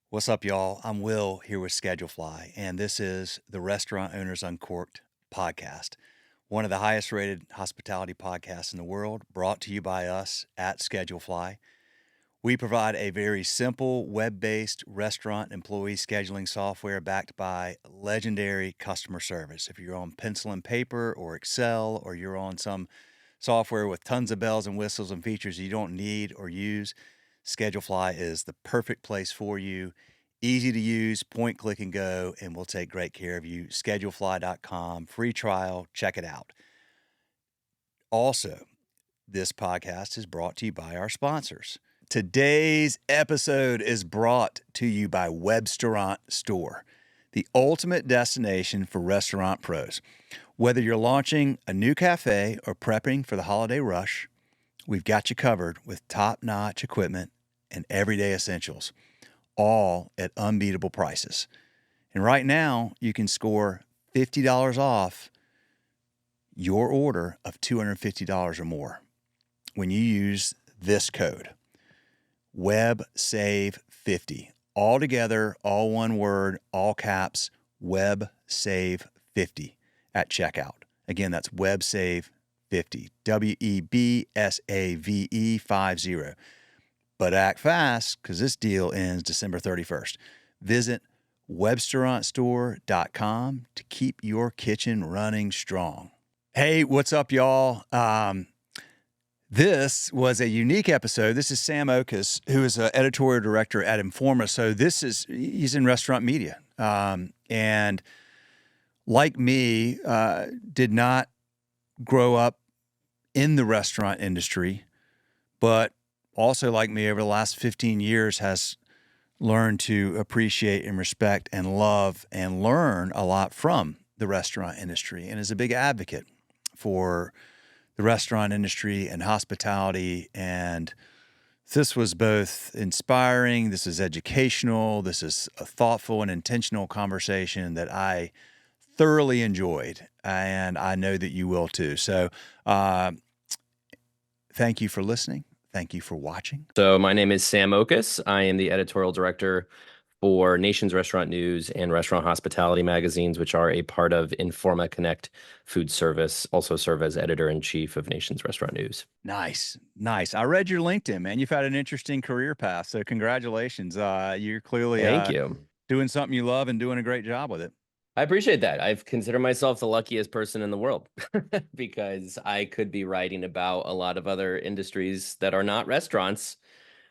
What's up, y'all? I'm Will here with Schedulefly, and this is the Restaurant Owners Uncorked podcast, one of the highest rated hospitality podcasts in the world, brought to you by us at Schedulefly. We provide a very simple web-based restaurant employee scheduling software backed by legendary customer service. If you're on pencil and paper or Excel, or you're on some software with tons of bells and whistles and features you don't need or use, Schedulefly is the perfect place for you. Easy to use, point, click, and go, and we'll take great care of you. Schedulefly.com, free trial, check it out. Also, this podcast is brought to you by our sponsors. Today's episode is brought to you by Webstaurant Store, the ultimate destination for restaurant pros. Whether you're launching a new cafe or prepping for the holiday rush, we've got you covered with top-notch equipment and everyday essentials, all at unbeatable prices. And right now, you can score $50 off your order of $250 or more when you use this code, WebSave50. All together, all one word, all caps, WebSave50 at checkout. Again, that's WebSave50, WEBSAVE50. But act fast, because this deal ends December 31st. Visit webstaurantstore.com to keep your kitchen running strong. Hey, what's up, y'all? This was a unique episode. This is Sam Oches, who is an editorial director at Informa. So he's in restaurant media. And like me, did not grow up in the restaurant industry, but also like me over the last 15 years has learned to appreciate and respect and love and learn a lot from the restaurant industry, and is a big advocate for the restaurant industry and hospitality. And this was both inspiring, this is educational, this is a thoughtful and intentional conversation that I thoroughly enjoyed, and I know that you will too. So thank you for listening. Thank you for watching. So my name is Sam Oches. I am the editorial director for Nation's Restaurant News and Restaurant Hospitality magazines, which are a part of Informa Connect Food Service. Also serve as editor-in-chief of Nation's Restaurant News. Nice. I read your LinkedIn, man. You've had an interesting career path, so congratulations. You're clearly Thank you. doing something you love and doing a great job with it. I appreciate that. I've considered myself the luckiest person in the world because I could be writing about a lot of other industries that are not restaurants.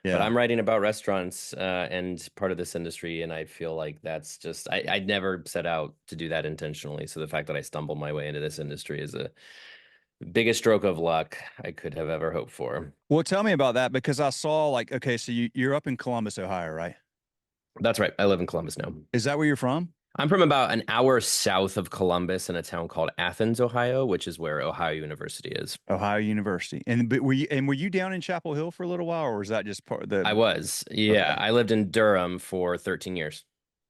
Yeah. But I'm writing about restaurants and part of this industry, and I feel like that's just, I never set out to do that intentionally. So the fact that I stumbled my way into this industry is the biggest stroke of luck I could have ever hoped for. Well, tell me about that, because I saw okay, so you're up in Columbus, Ohio, right? That's right. I live in Columbus now. Is that where you're from? I'm from about an hour south of Columbus in a town called Athens, Ohio, which is where Ohio University is. Ohio University. But were you down in Chapel Hill for a little while, or was that just part of the? I was. Yeah. Okay. I lived in Durham for 13 years.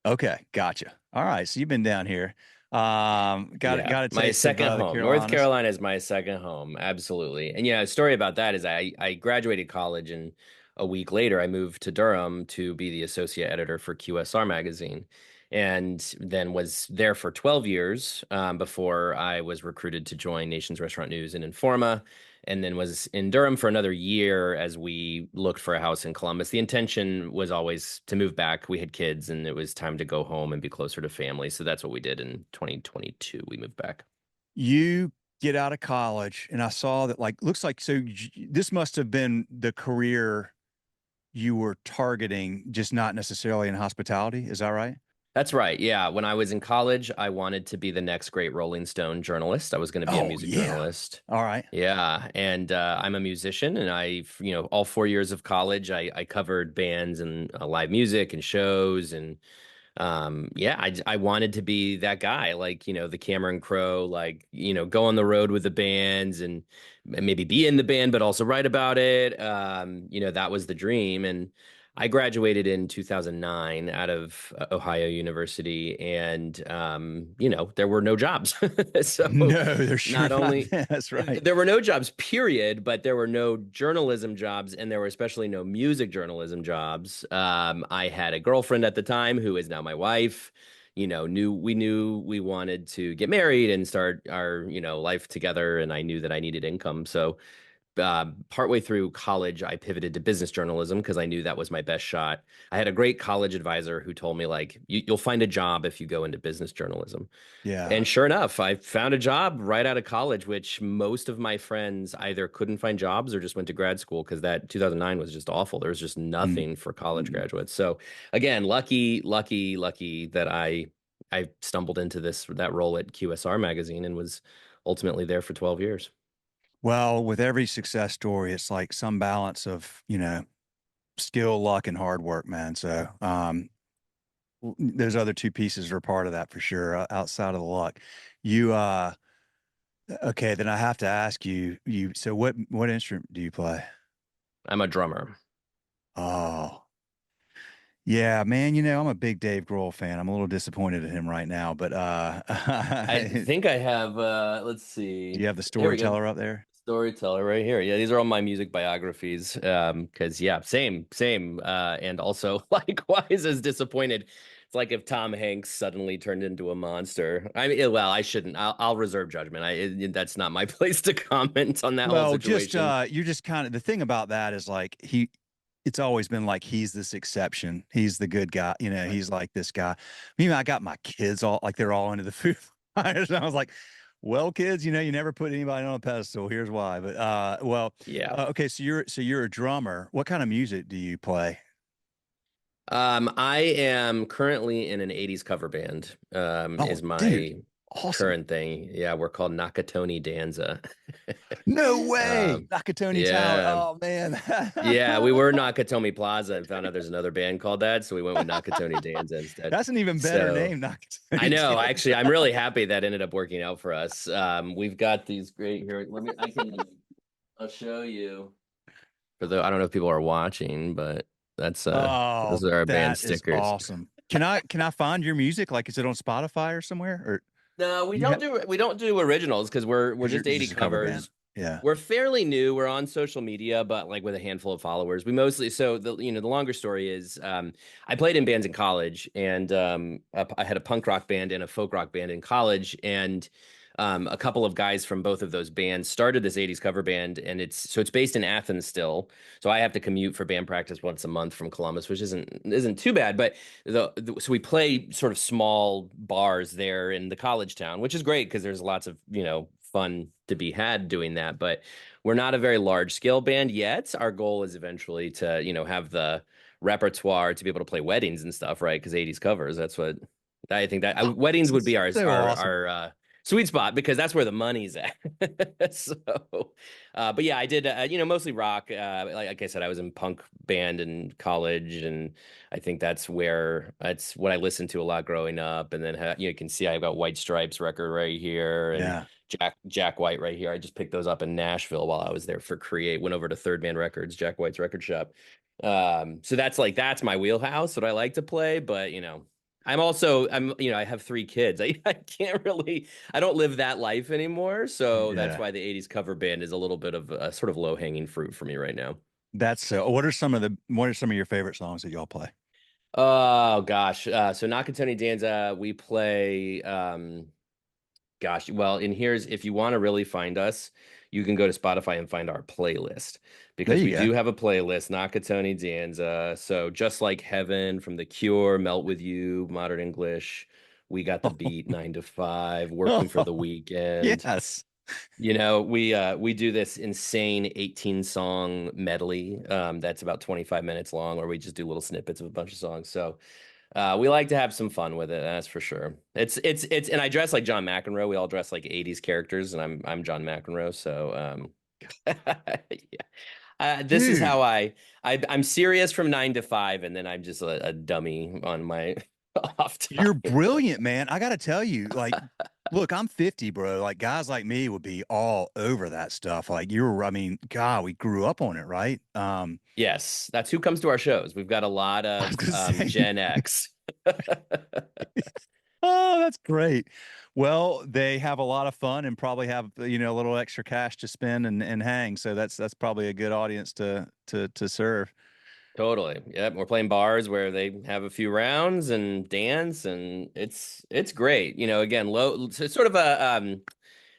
Okay, gotcha. All right, so you've been down here. Got my second home. North Carolinas. Carolina is my second home. Absolutely. And yeah, a story about that is I graduated college, and a week later I moved to Durham to be the associate editor for QSR magazine, and then was there for 12 years before I was recruited to join Nation's Restaurant News and Informa, and then was in Durham for another year as we looked for a house in Columbus. The intention was always to move back. We had kids, and it was time to go home and be closer to family. So that's what we did in 2022. We moved back. You get out of college, and I saw that, looks like, so this must have been the career you were targeting, just not necessarily in hospitality. Is that right? That's right. Yeah. When I was in college, I wanted to be the next great Rolling Stone journalist. I was going to be a music journalist. All right. Yeah. And I'm a musician, and all 4 years of college, I covered bands and live music and shows. And I wanted to be that guy, the Cameron Crowe, go on the road with the bands and maybe be in the band, but also write about it. That was the dream. And I graduated in 2009 out of Ohio University, and there were no jobs. So No, they're sure not not. only That's right. there were no jobs, period, but there were no journalism jobs, and there were especially no music journalism jobs. I had a girlfriend at the time who is now my wife. Knew we wanted to get married and start our life together, and I knew that I needed income. So partway through college, I pivoted to business journalism because I knew that was my best shot. I had a great college advisor who told me, like, you'll find a job if you go into business journalism. Yeah. And sure enough, I found a job right out of college, which most of my friends either couldn't find jobs or just went to grad school because that 2009 was just awful. There was just Mm. nothing for college Mm. graduates. So again, lucky that I stumbled into that role at QSR magazine and was ultimately there for 12 years. Well, with every success story, it's like some balance of, skill, luck, and hard work, man. So, those other two pieces are part of that for sure, outside of the luck. You, okay, then I have to ask so what instrument do you play? I'm a drummer. Oh, yeah, man, I'm a big Dave Grohl fan. I'm a little disappointed at him right now, but I do think I have let's you see. have the Here we go. storyteller up there? Storyteller right here. Yeah, these are all my music biographies. Because yeah, same. And also likewise as disappointed. It's like if Tom Hanks suddenly turned into a monster. I mean, well, I shouldn't. I'll reserve judgment. That's not my place to comment on that whole Well, just situation. you're just kind of the thing about that is like it's always been like he's this exception. He's the good guy, he's like this guy. I got my kids all like they're all into the Foo Fighters. And I was like, well, kids, you never put anybody on a pedestal. Here's why. But Yeah. okay, so you're a drummer. What kind of music do you play? I am currently in an 80s cover band, Oh, is dude, my awesome. current thing. Yeah, we're called Nakatoni Danza. No way. Um, Nakatoni Tower. yeah. Oh man. Yeah, we were Nakatomi Plaza and found out there's another band called that, so we went with Nakatoni Danza instead. That's an even better So name, I Nakatoni know, Dancer. actually, I'm really happy that ended up working out for us. We've got these great here. I'll show you I don't know if people are watching, but Oh, those are our band that is stickers. awesome. Can I find your music? Like, is it on Spotify or somewhere? Or No, you have we don't do originals because we're because you're just 80 just a cover band. covers. Yeah. We're fairly new. We're on social media, but like with a handful of followers. We mostly so the longer story is I played in bands in college, and I had a punk rock band and a folk rock band in college, and a couple of guys from both of those bands started this 80s cover band, and it's based in Athens still. So I have to commute for band practice once a month from Columbus, which isn't too bad. But so we play sort of small bars there in the college town, which is great because there's lots of fun to be had doing that. But we're not a very large scale band yet. Our goal is eventually to have the repertoire to be able to play weddings and stuff, right? Because 80s covers, that's what I think that Oh, weddings this would be is so awesome. our sweet spot because that's where the money's at. So, but yeah, I did, mostly rock. Like I said, I was in punk band in college, and I think that's what I listened to a lot growing up. And then, you can see I've got White Stripes record right here and Yeah. Jack White right here. I just picked those up in Nashville while I was there for Create. Went over to Third Man Records, Jack White's record shop. So that's my wheelhouse, what I like to play. But I have three kids. I can't really I don't live that life anymore. So that's Yeah. why the 80s cover band is a little bit of a sort of low hanging fruit for me right now. That's so. What are some of your favorite songs that y'all play? Oh gosh. So Nakatoni Danza, we play gosh, well, and here's if you want to really find us, you can go to Spotify and find our playlist There because you we go. do have a playlist, Nakatoni Danza. So just like Heaven from The Cure, Melt With You, Modern English, We Got the Beat, 9 to 5, Working for the Weekend. Yes. We do this insane 18 song medley that's about 25 minutes long, where we just do little snippets of a bunch of songs. So we like to have some fun with it, that's for sure. And I dress like John McEnroe. We all dress like 80s characters, and I'm John McEnroe. So yeah. This is how Dude, I'm serious from 9 to 5, and then I'm just a dummy on my off you're time. brilliant, man. I got to tell you, like look, I'm 50, bro. Like guys like me would be all over that stuff. Like you're, I mean, God, we grew up on it, right? Yes, that's who comes to our shows. We've got a lot I was of gonna say, Gen X. oh, that's great. Well, they have a lot of fun and probably have, a little extra cash to spend and hang. So that's probably a good audience to serve. Totally. Yep. We're playing bars where they have a few rounds and dance, and it's great. Again, it's sort of a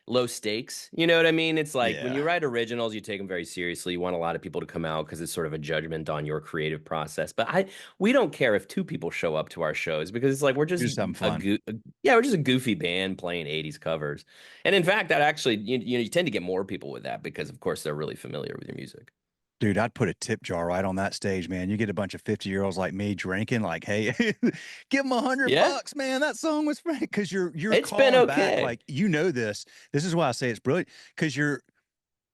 low stakes. You know what I mean? It's like when Yeah. you write originals, you take them very seriously. You want a lot of people to come out because it's sort of a judgment on your creative process. But we don't care if two people show up to our shows because it's like we're You're just just having fun. yeah, we're just a goofy band playing 80s covers. And in fact, that actually you tend to get more people with that because of course they're really familiar with your music. Dude, I'd put a tip jar right on that stage, man. You get a bunch of 50-year-olds like me drinking, like, hey, give them Yeah, $100, man. That song was great. Because you're it's been calling back, okay. like, this. This is why I say it's brilliant. Because you're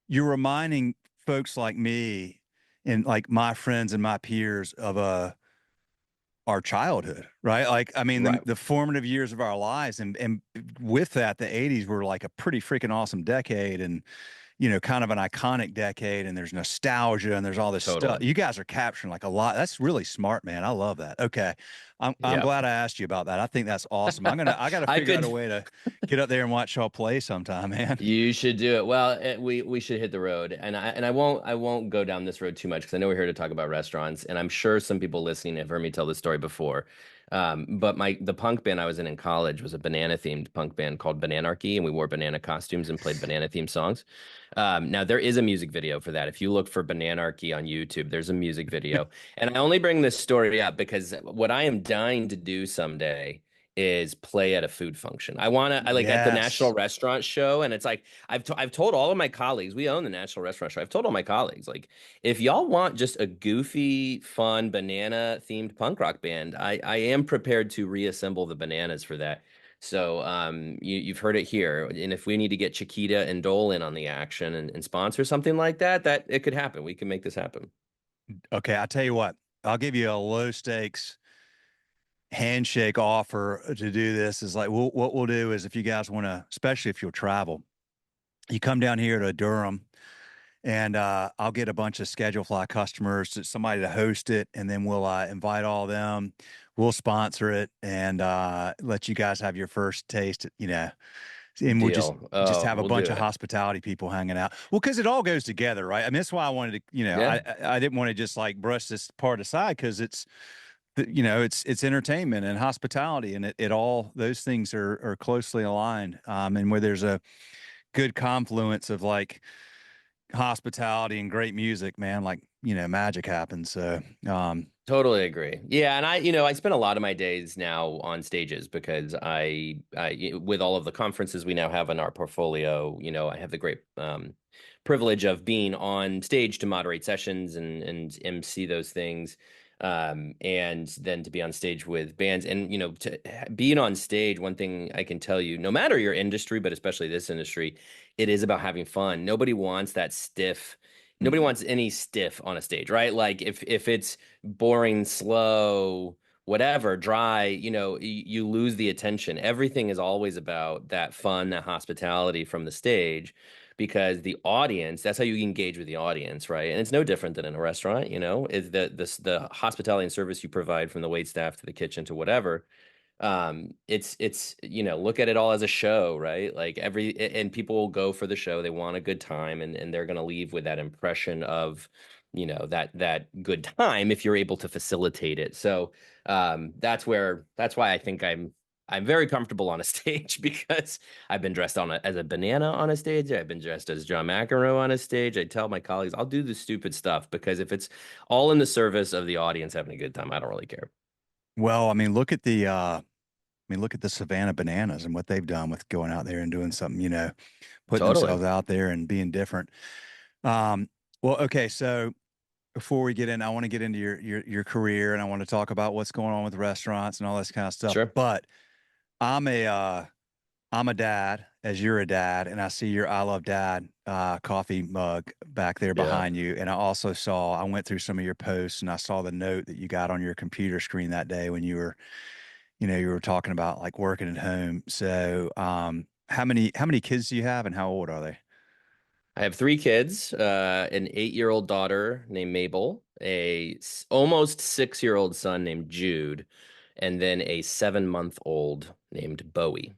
reminding folks like me and like my friends and my peers of our childhood, right? Like, I mean, the, Right. the formative years of our lives, and with that, the '80s were like a pretty freaking awesome decade, and kind of an iconic decade. And there's nostalgia, and there's all this stuff. Totally. You guys are capturing like a lot. That's really smart, man. I love that. Okay, I'm Yeah. glad I asked you about that. I think that's awesome. I got to I figure out a could way to get up there and watch y'all play sometime, man. You should do it. Well, we should hit the road, and I won't go down this road too much because I know we're here to talk about restaurants, and I'm sure some people listening have heard me tell this story before. But the punk band I was in college was a banana themed punk band called Bananarchy, and we wore banana costumes and played banana themed songs. Now there is a music video for that. If you look for Bananarchy on YouTube, there's a music video, and I only bring this story up because what I am dying to do someday is play at a food function. I like at the National Yes. Restaurant Show, and it's like I've told all of my colleagues, we own the National Restaurant Show. I've told all my colleagues, like, if y'all want just a goofy, fun banana themed punk rock band, I am prepared to reassemble the bananas for that. So you've heard it here. And if we need to get Chiquita and Dole in on the action and sponsor something like that, that it could happen. We can make this happen. Okay, I tell you what. I'll give you a low stakes handshake offer to do this. Is like what we'll do is if you guys want to, especially if you'll travel, you come down here to Durham, and I'll get a bunch of schedule fly customers, somebody to host it, and then we'll invite all of them. We'll sponsor it and let you guys have your first taste. And we'll just Deal. just Oh, have a we'll do bunch of it. hospitality people hanging out. Well, because it all goes together, right? I mean, that's why I wanted to. Yeah, I didn't want to just like brush this part aside because it's entertainment and hospitality, and it all those things are closely aligned. And where there's a good confluence of like hospitality and great music, man, like, magic happens. So, totally agree. Yeah, and I spend a lot of my days now on stages because with all of the conferences we now have in our portfolio, I have the great privilege of being on stage to moderate sessions and MC those things. And then to be on stage with bands and being on stage, one thing I can tell you, no matter your industry, but especially this industry, it is about having fun. Nobody wants any stiff on a stage, right? Like if it's boring, slow, whatever, dry, you lose the attention. Everything is always about that fun, that hospitality from the stage because the audience, that's how you engage with the audience, right? And it's no different than in a restaurant, is the hospitality and service you provide from the wait staff to the kitchen to whatever. It's look at it all as a show, right? Like and people will go for the show, they want a good time, and they're going to leave with that impression of that good time if you're able to facilitate it. So that's why I think I'm very comfortable on a stage because I've been dressed as a banana on a stage. I've been dressed as John McEnroe on a stage. I tell my colleagues I'll do the stupid stuff because if it's all in the service of the audience having a good time, I don't really care. well, I mean, look at the Savannah Bananas and what they've done with going out there and doing something, putting Totally. themselves out there and being different. Um, well, okay, so before we get in, I want to get into your career, and I want to talk about what's going on with restaurants and all this kind of stuff. Sure. But I'm a uh, I'm a dad, as you're a dad, and I see your I Love Dad coffee mug back there Yeah. behind you. And I went through some of your posts, and I saw the note that you got on your computer screen that day when you were, you were talking about like working at home. So, how many kids do you have, and how old are they? I have three kids, an 8-year-old daughter named Mabel, almost 6-year-old son named Jude, and then a 7-month-old named Bowie.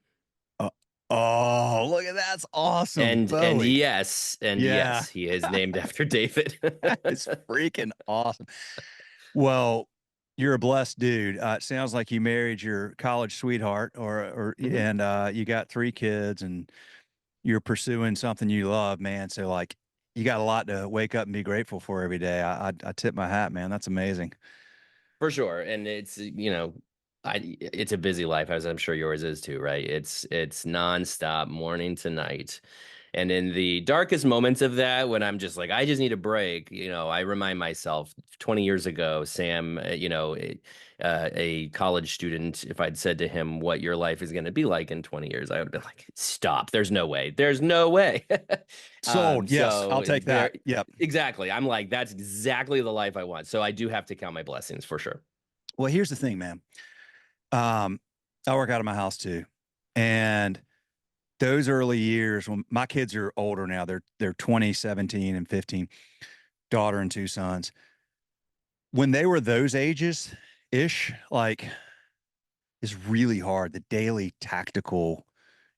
Uh, oh, look at that's awesome, And Bowie. Yeah, yes, he is named after David. that is freaking awesome. Well, you're a blessed dude. It sounds like you married your college sweetheart, or Mhm. and you got three kids, and you're pursuing something you love, man. So like, you got a lot to wake up and be grateful for every day. I tip my hat, man. That's amazing. For sure. And it's, it's a busy life, as I'm sure yours is too, right? It's nonstop, morning to night. And in the darkest moments of that, when I'm just like, I just need a break, I remind myself 20 years ago, Sam, a college student, if I'd said to him what your life is going to be like in 20 years, I would be like, stop. There's no way. There's no way. Sold. Yes, I'll So take that. very Yep. exactly. I'm like, that's exactly the life I want. So I do have to count my blessings for sure. Well, here's the thing, man. Um, I work out of my house too, and those early years when my kids are older now, they're 20, 17, and 15, daughter and two sons. When they were those ages ish, like, is really hard. The daily tactical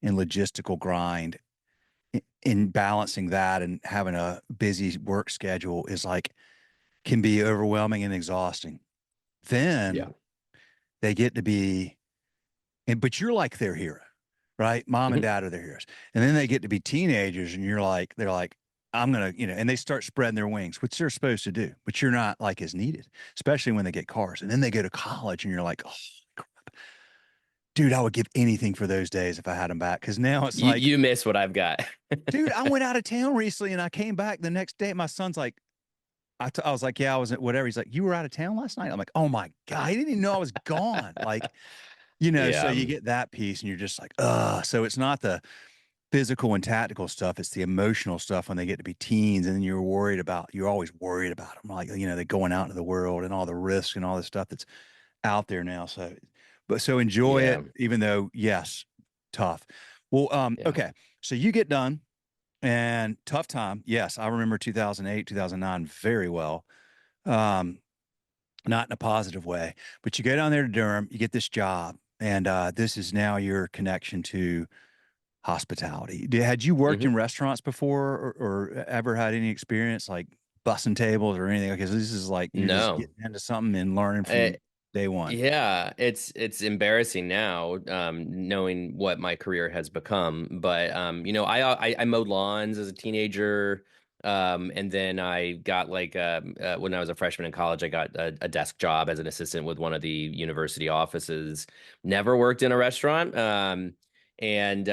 and logistical grind in balancing that and having a busy work schedule is like, can be overwhelming and exhausting. Then Yeah. they get to be, but you're like their hero, right? Mom and Mhm. dad are their heroes. And then they get to be teenagers, and they're like, I'm going to, and they start spreading their wings, which they're supposed to do, but you're not like as needed, especially when they get cars. And then they go to college, and you're like, oh, dude, I would give anything for those days if I had them back. Cause now it's like, You miss what I've got. dude, I went out of town recently and I came back the next day. My son's like, I was like, yeah, I was at whatever. He's like, you were out of town last night? I'm like, oh my God, he didn't even know I was gone. Like, so Yeah. you get that piece and you're just like, so it's not the physical and tactical stuff. It's the emotional stuff when they get to be teens. And then you're always worried about them. Like, they're going out into the world and all the risks and all the stuff that's out there now. So enjoy it, Yeah. even though, yes, tough. Well, Yeah. okay. So you get done and tough time. Yes, I remember 2008, 2009 very well. Um, Not in a positive way, but you go down there to Durham, you get this job, and this is now your connection to hospitality. Had you worked hmm in restaurants before, or ever had any experience like bussing tables or anything? Because this is like you're just No. getting into something and learning Uh, from day one. yeah, it's embarrassing now, knowing what my career has become. But I mowed lawns as a teenager, and then I got like when I was a freshman in college, I got a desk job as an assistant with one of the university offices. Never worked in a restaurant, and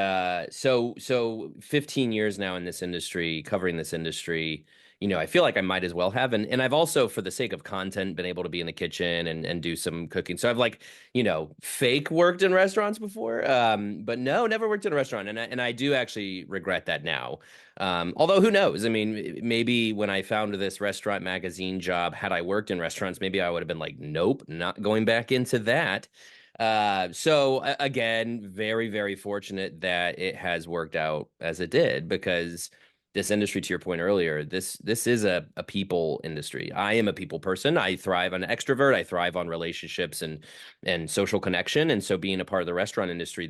so 15 years now in this industry, covering this industry. I feel like I might as well have. And I've also, for the sake of content, been able to be in the kitchen and do some cooking. So I've like, fake worked in restaurants before. But no, never worked in a restaurant. And I do actually regret that now. Although who knows? I mean, maybe when I found this restaurant magazine job, had I worked in restaurants, maybe I would have been like, nope, not going back into that. Again, very, very fortunate that it has worked out as it did because this industry, to your point earlier, this is a people industry. I am a people person. I thrive on extrovert. I thrive on relationships and social connection. And so being a part of the restaurant industry,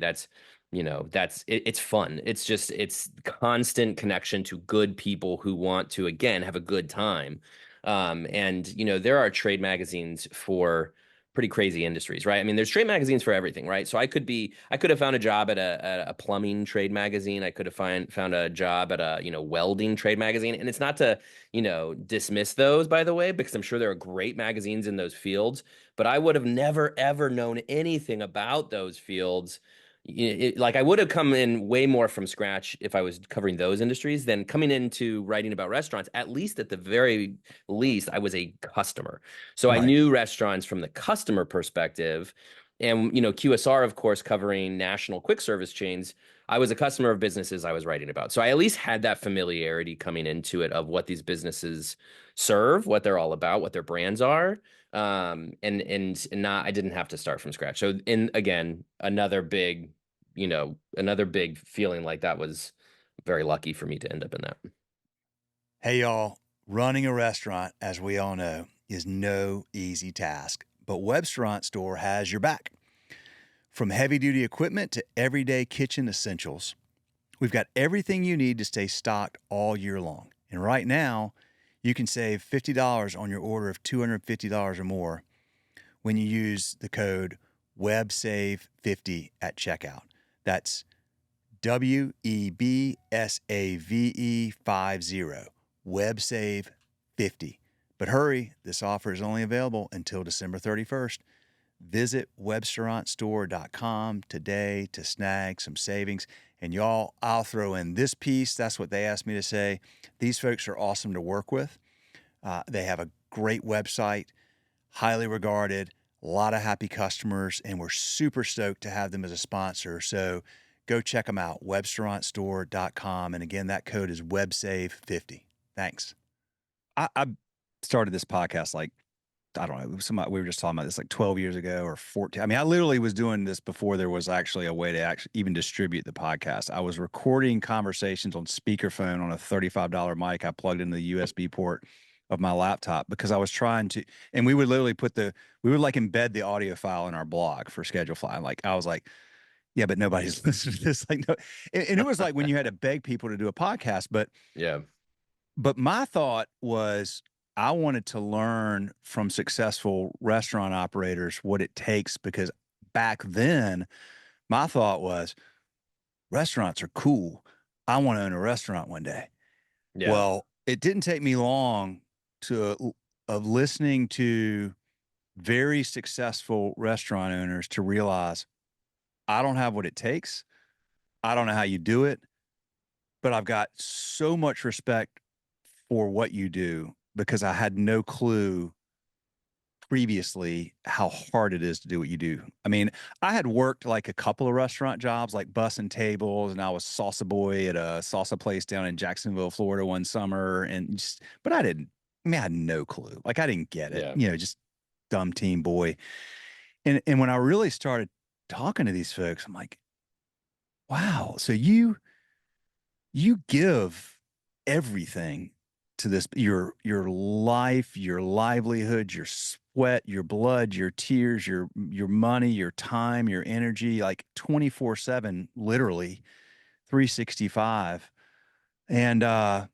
it's fun. It's constant connection to good people who want to again have a good time. And there are trade magazines for pretty crazy industries, right? I mean, there's trade magazines for everything, right? So I could have found a job at a plumbing trade magazine. I could have found a job at a, welding trade magazine. And it's not to, dismiss those, by the way, because I'm sure there are great magazines in those fields, but I would have never, ever known anything about those fields. Like I would have come in way more from scratch if I was covering those industries than coming into writing about restaurants. At least at the very least, I was a customer. So I Right. knew restaurants from the customer perspective. And, you know, QSR, of course, covering national quick service chains, I was a customer of businesses I was writing about. So I at least had that familiarity coming into it of what these businesses serve, what they're all about, what their brands are. And not, I didn't have to start from scratch. So in again, another big feeling like that was very lucky for me to end up in that. Hey, y'all, running a restaurant, as we all know, is no easy task, but Webstaurant Store has your back. From heavy duty equipment to everyday kitchen essentials, we've got everything you need to stay stocked all year long. And right now, you can save $50 on your order of $250 or more when you use the code WebSave50 at checkout. That's WEBSAVE50, WebSave50. But hurry, this offer is only available until December 31st. Visit webstaurantstore.com today to snag some savings. And y'all, I'll throw in this piece. That's what they asked me to say. These folks are awesome to work with. They have a great website, highly regarded, a lot of happy customers, and we're super stoked to have them as a sponsor. So go check them out, webstaurantstore.com. And again, that code is WebSave50. Thanks. I started this podcast like, I don't know, somebody, we were just talking about this like 12 years ago or 14. I mean, I literally was doing this before there was actually a way to actually even distribute the podcast. I was recording conversations on speakerphone on a $35 mic I plugged into the USB port of my laptop because I was trying to, and we would literally we would like embed the audio file in our blog for schedule fly. Like, I was like, yeah, but nobody's listening to this. Like, no. And it was like when you had to beg people to do a podcast, Yeah. but my thought was I wanted to learn from successful restaurant operators what it takes because back then my thought was restaurants are cool. I want to own a restaurant one day. Yeah. Well, it didn't take me long of listening to very successful restaurant owners to realize I don't have what it takes. I don't know how you do it, but I've got so much respect for what you do because I had no clue previously how hard it is to do what you do. I mean, I had worked like a couple of restaurant jobs, like bussing tables, and I was salsa boy at a salsa place down in Jacksonville, Florida one summer. But I had no clue. Like, I didn't get it, Yeah. just dumb teen boy. And when I really started talking to these folks, I'm like, wow, so you give everything to this, your life, your livelihood, your sweat, your blood, your tears, your money, your time, your energy, like 24/7, literally 365. And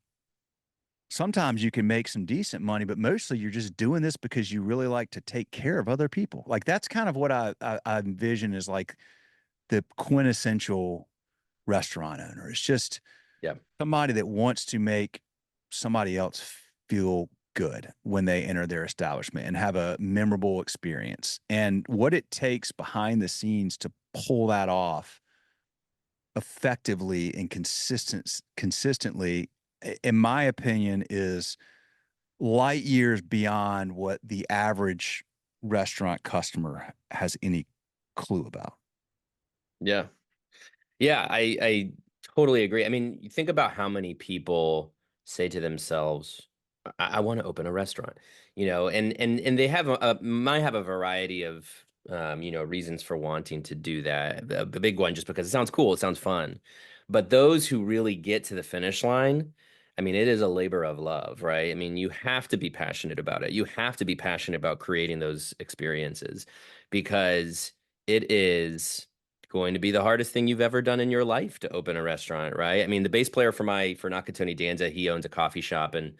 sometimes you can make some decent money, but mostly you're just doing this because you really like to take care of other people. Like, that's kind of what I envision as like the quintessential restaurant owner. It's just Yeah. somebody that wants to make somebody else feel good when they enter their establishment and have a memorable experience. And what it takes behind the scenes to pull that off effectively and consistently, in my opinion, is light years beyond what the average restaurant customer has any clue about. Yeah. Yeah, I totally agree. I mean, you think about how many people say to themselves, I want to open a restaurant, and they might have a variety of reasons for wanting to do that. The big one just because it sounds cool, it sounds fun. But those who really get to the finish line, I mean, it is a labor of love, right? I mean, you have to be passionate about it. You have to be passionate about creating those experiences because it is going to be the hardest thing you've ever done in your life to open a restaurant, right? I mean, the bass player for Nakatoni Danza, he owns a coffee shop and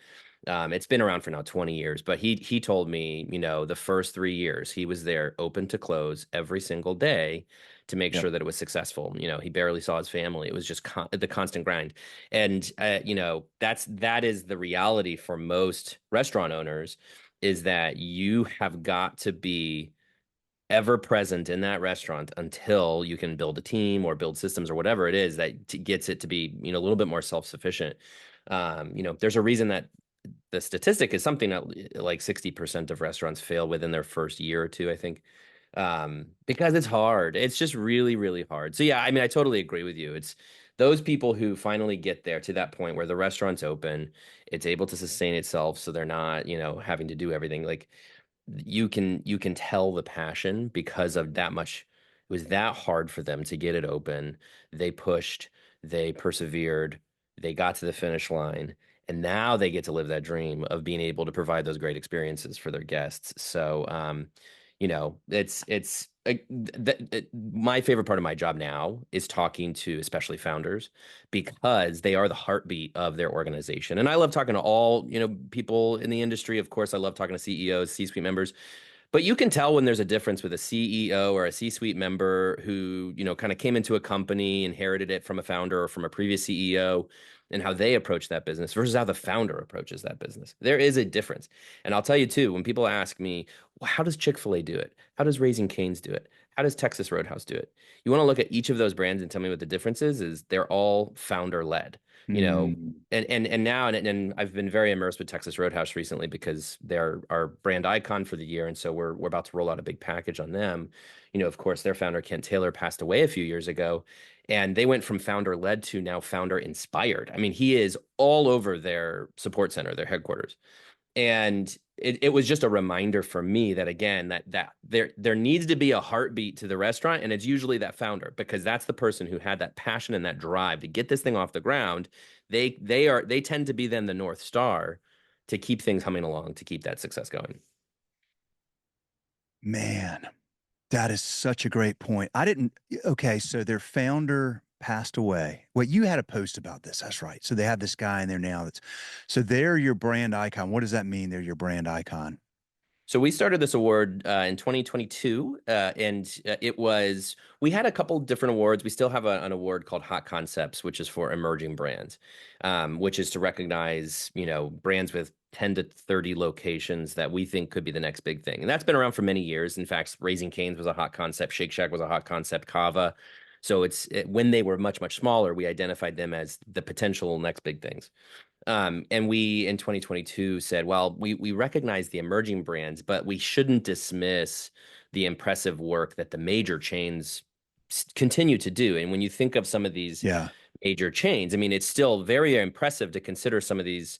it's been around for now 20 years, but he told me, the first 3 years he was there open to close every single day to make Yep. sure that it was successful. He barely saw his family. It was just the constant grind. And that is the reality for most restaurant owners is that you have got to be ever present in that restaurant until you can build a team or build systems or whatever it is that gets it to be, a little bit more self-sufficient. There's a reason that the statistic is something that like 60% of restaurants fail within their first year or two, I think. Because it's hard. It's just really, really hard. So yeah, I mean, I totally agree with you. It's those people who finally get there to that point where the restaurant's open, it's able to sustain itself, so they're not, having to do everything. Like you can tell the passion because of that much. It was that hard for them to get it open. They pushed, they persevered, they got to the finish line, and now they get to live that dream of being able to provide those great experiences for their guests. So, it's like my favorite part of my job now is talking to especially founders because they are the heartbeat of their organization. And I love talking to all, people in the industry. Of course, I love talking to CEOs, C-suite members, but you can tell when there's a difference with a CEO or a C-suite member who, kind of came into a company, inherited it from a founder or from a previous CEO, and how they approach that business versus how the founder approaches that business. There is a difference. And I'll tell you too, when people ask me, well, how does Chick-fil-A do it? How does Raising Cane's do it? How does Texas Roadhouse do it? You want to look at each of those brands and tell me what the difference is they're all founder led. You know, Mm. and now and I've been very immersed with Texas Roadhouse recently because they're our brand icon for the year, and so we're about to roll out a big package on them. Of course, their founder Kent Taylor passed away a few years ago, and they went from founder led to now founder inspired. I mean, he is all over their support center, their headquarters, and it was just a reminder for me that again that there needs to be a heartbeat to the restaurant, and it's usually that founder because that's the person who had that passion and that drive to get this thing off the ground. They tend to be then the North Star to keep things humming along, to keep that success going. Man, that is such a great point. I didn't, okay, so their founder passed away. Well, you had a post about this. That's right. So they have this guy in there now so they're your brand icon. What does that mean? They're your brand icon. So we started this award in 2022, and we had a couple different awards. We still have an award called Hot Concepts, which is for emerging brands, which is to recognize, brands with 10 to 30 locations that we think could be the next big thing. And that's been around for many years. In fact, Raising Cane's was a hot concept, Shake Shack was a hot concept, Kava. So when they were much, much smaller, we identified them as the potential next big things. And we in 2022 said, well, we recognize the emerging brands, but we shouldn't dismiss the impressive work that the major chains continue to do. And when you think of some of these Yeah. major chains, I mean, it's still very impressive to consider some of these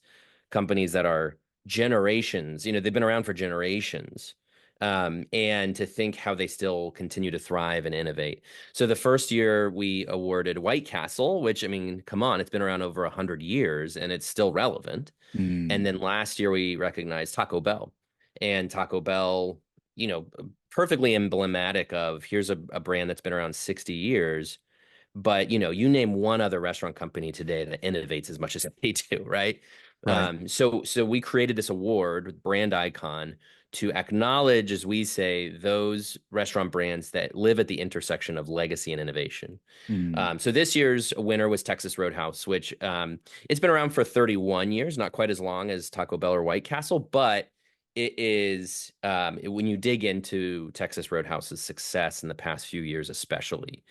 companies that are generations, they've been around for generations. And to think how they still continue to thrive and innovate. So the first year we awarded White Castle, which I mean, come on, it's been around over 100 years and it's still relevant. And Mm. then last year we recognized Taco Bell, and Taco Bell, you know, perfectly emblematic of here's a brand that's been around 60 years. But you name one other restaurant company today that innovates as much as they do, right? Right. So we created this award with brand icon to acknowledge, as we say, those restaurant brands that live at the intersection of legacy and innovation. Mm. So this year's winner was Texas Roadhouse, which it's been around for 31 years, not quite as long as Taco Bell or White Castle, but it is when you dig into Texas Roadhouse's success in the past few years, especially,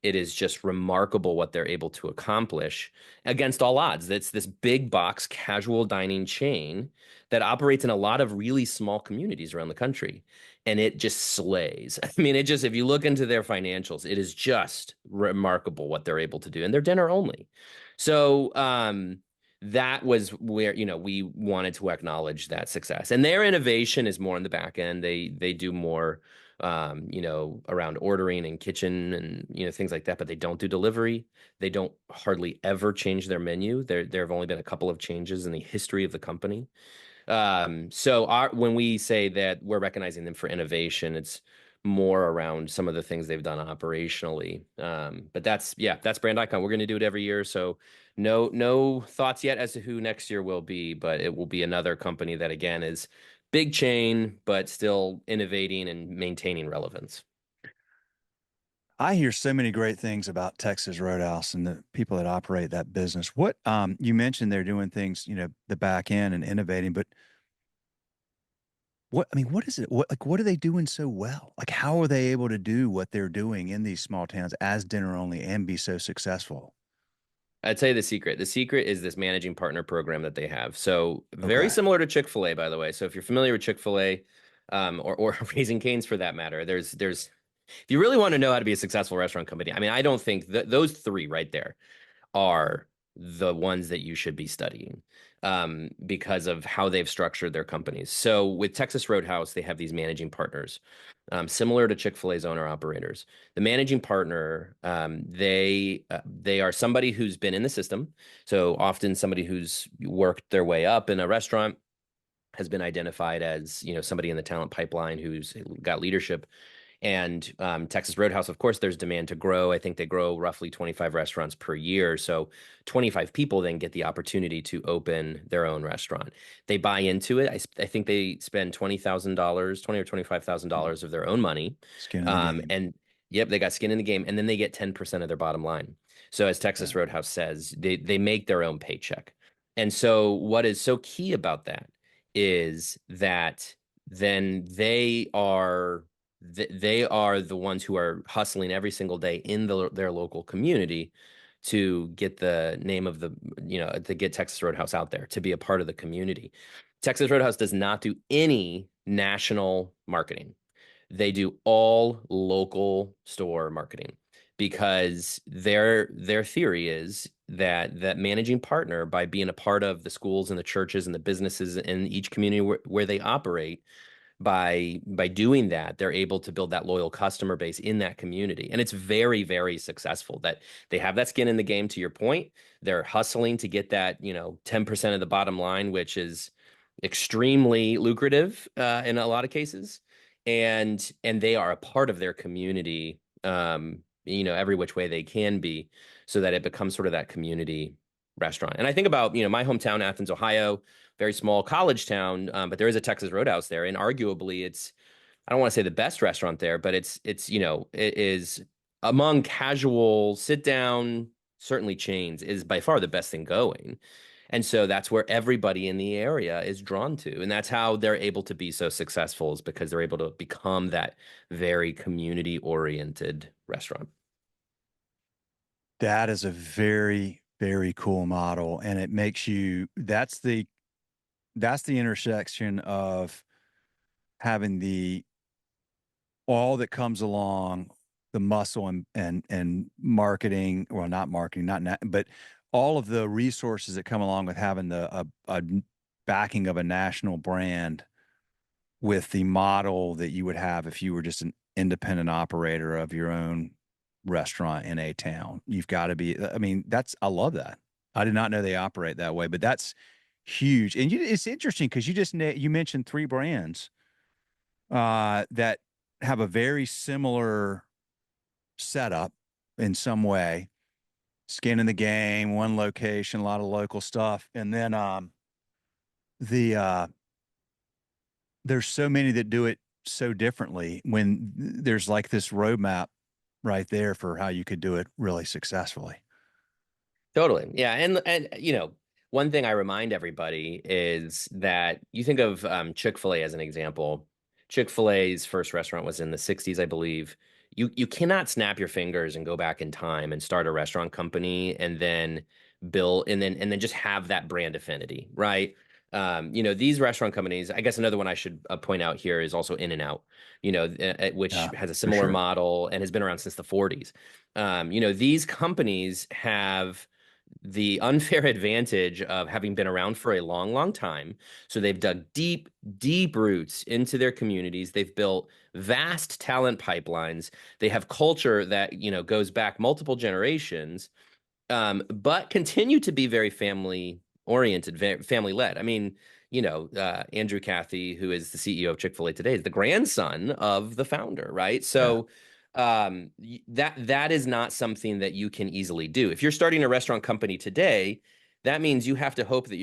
it is just remarkable what they're able to accomplish against all odds. It's this big box casual dining chain that operates in a lot of really small communities around the country, and it just slays. I mean, if you look into their financials, it is just remarkable what they're able to do, and they're dinner only. So, that was where, we wanted to acknowledge that success. And their innovation is more on the back end. They do more, around ordering and kitchen and, things like that, but they don't do delivery. They don't hardly ever change their menu. There have only been a couple of changes in the history of the company. So when we say that we're recognizing them for innovation, it's more around some of the things they've done operationally. But that's brand icon. We're going to do it every year. So no thoughts yet as to who next year will be, but it will be another company that again is big chain, but still innovating and maintaining relevance. I hear so many great things about Texas Roadhouse and the people that operate that business. What you mentioned they're doing things, the back end and innovating, but what is it? What are they doing so well? Like how are they able to do what they're doing in these small towns as dinner only and be so successful? I'd say the secret. The secret is this managing partner program that they have. So very Okay. similar to Chick-fil-A, by the way. So if you're familiar with Chick-fil-A, or Raising Cane's for that matter. If you really want to know how to be a successful restaurant company, I mean, I don't think those three right there are the ones that you should be studying because of how they've structured their companies. So with Texas Roadhouse, they have these managing partners, similar to Chick-fil-A's owner operators. The managing partner, they are somebody who's been in the system. So often somebody who's worked their way up in a restaurant has been identified as, somebody in the talent pipeline who's got leadership. And Texas Roadhouse, of course, there's demand to grow. I think they grow roughly 25 restaurants per year. So 25 people then get the opportunity to open their own restaurant. They buy into it. I think they spend $20,000, or $25,000 of their own money. Skin in the game. And yep, they got skin in the game. And then they get 10% of their bottom line. So as Texas Yeah. Roadhouse says, they make their own paycheck. And so what is so key about that is that then they are the ones who are hustling every single day in their local community to get the name of to get Texas Roadhouse out there, to be a part of the community. Texas Roadhouse does not do any national marketing. They do all local store marketing because their theory is that managing partner, by being a part of the schools and the churches and the businesses in each community where they operate, by doing that, they're able to build that loyal customer base in that community. And it's very, very successful that they have that skin in the game, to your point. They're hustling to get that, 10% of the bottom line, which is extremely lucrative in a lot of cases. And they are a part of their community, every which way they can be, so that it becomes sort of that community restaurant. And I think about, my hometown, Athens, Ohio, very small college town, but there is a Texas Roadhouse there, and arguably I don't want to say the best restaurant there, but it is among casual sit down, certainly chains, is by far the best thing going. And so that's where everybody in the area is drawn to. And that's how they're able to be so successful, is because they're able to become that very community oriented restaurant. That is a very, very cool model. And it makes that's the intersection of having the all that comes along, the muscle and marketing, well, not marketing, but all of the resources that come along with having a backing of a national brand with the model that you would have if you were just an independent operator of your own restaurant in a town. You've got to be, I mean, I love that. I did not know they operate that way, but that's huge. And it's interesting because you mentioned three brands that have a very similar setup in some way. Skin in the game, one location, a lot of local stuff, and then the there's so many that do it so differently when there's like this roadmap right there for how you could do it really successfully. Totally. Yeah. And one thing I remind everybody is that you think of Chick-fil-A as an example. Chick-fil-A's first restaurant was in the 60s, I believe. You cannot snap your fingers and go back in time and start a restaurant company and then build and then just have that brand affinity, right? These restaurant companies, I guess another one I should point out here is also In-N-Out, which Yeah, has a for similar sure. model and has been around since the 40s. These companies have the unfair advantage of having been around for a long, long time. So they've dug deep, deep roots into their communities. They've built vast talent pipelines. They have culture that, goes back multiple generations, but continue to be very family oriented, family led. I mean, Andrew Cathy, who is the CEO of Chick-fil-A today, is the grandson of the founder, right? Yeah. So that is not something that you can easily do. If you're starting a restaurant company today, that means you have to hope that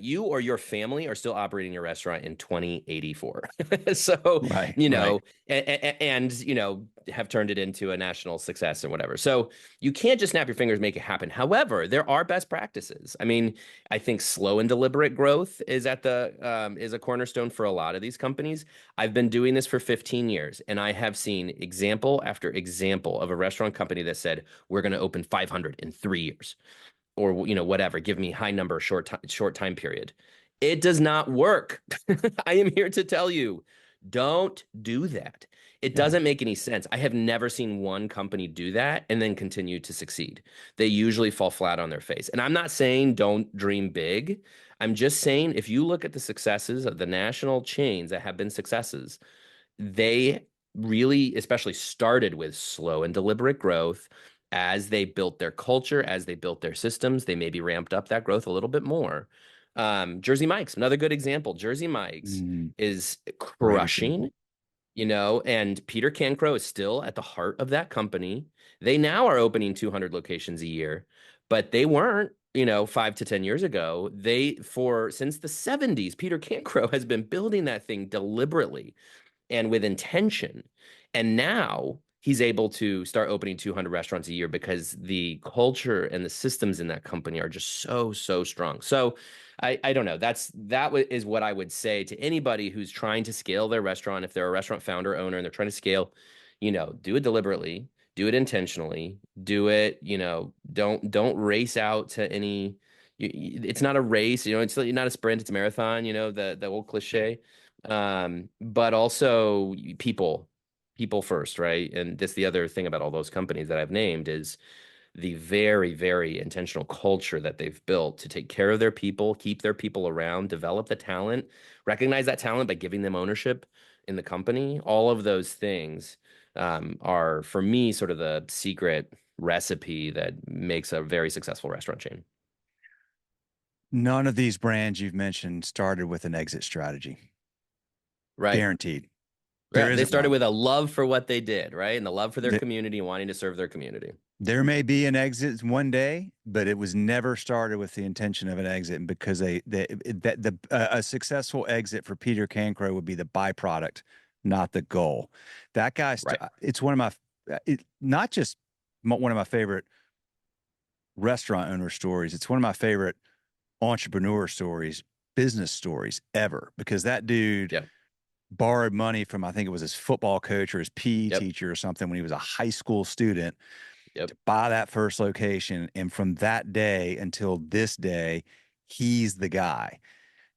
you or your family are still operating your restaurant in 2084. So, Right. Right. and have turned it into a national success or whatever. So you can't just snap your fingers, make it happen. However, there are best practices. I mean, I think slow and deliberate growth is is a cornerstone for a lot of these companies. I've been doing this for 15 years, and I have seen example after example of a restaurant company that said, we're going to open 500 in 3 years, or whatever, give me high number, short time period. It does not work. I am here to tell you, don't do that. It Yeah. doesn't make any sense. I have never seen one company do that and then continue to succeed. They usually fall flat on their face. And I'm not saying don't dream big. I'm just saying if you look at the successes of the national chains that have been successes, they really, especially started with slow and deliberate growth. As they built their culture, as they built their systems, they maybe ramped up that growth a little bit more. Jersey Mike's, another good example. Jersey Mike's Mm, is great crushing, example. and Peter Cancro is still at the heart of that company. They now are opening 200 locations a year, but they weren't, 5 to 10 years ago. Since the 70s, Peter Cancro has been building that thing deliberately and with intention. And now he's able to start opening 200 restaurants a year because the culture and the systems in that company are just so, so strong. So I don't know. Is what I would say to anybody who's trying to scale their restaurant. If they're a restaurant founder, owner, and they're trying to scale, do it deliberately, do it intentionally, do it, don't race out to any. It's not a race, it's not a sprint, it's a marathon, the old cliche. But also people first, right? And that's the other thing about all those companies that I've named is the very, very intentional culture that they've built to take care of their people, keep their people around, develop the talent, recognize that talent by giving them ownership in the company. All of those things are, for me, sort of the secret recipe that makes a very successful restaurant chain. None of these brands you've mentioned started with an exit strategy. Right. Guaranteed. Yeah, There they isn't started one. with a love for what they did, right? And the love for their Th- community and wanting to serve their community. There may be an exit one day, but it was never started with the intention of an exit. And because a successful exit for Peter Cancro would be the byproduct, not the goal. That guy's, Right. it's one of not just one of my favorite restaurant owner stories. It's one of my favorite entrepreneur stories, business stories ever, because that dude Yeah. borrowed money from, I think it was his football coach or his PE Yep. teacher or something when he was a high school student Yep. to buy that first location. And from that day until this day, he's the guy.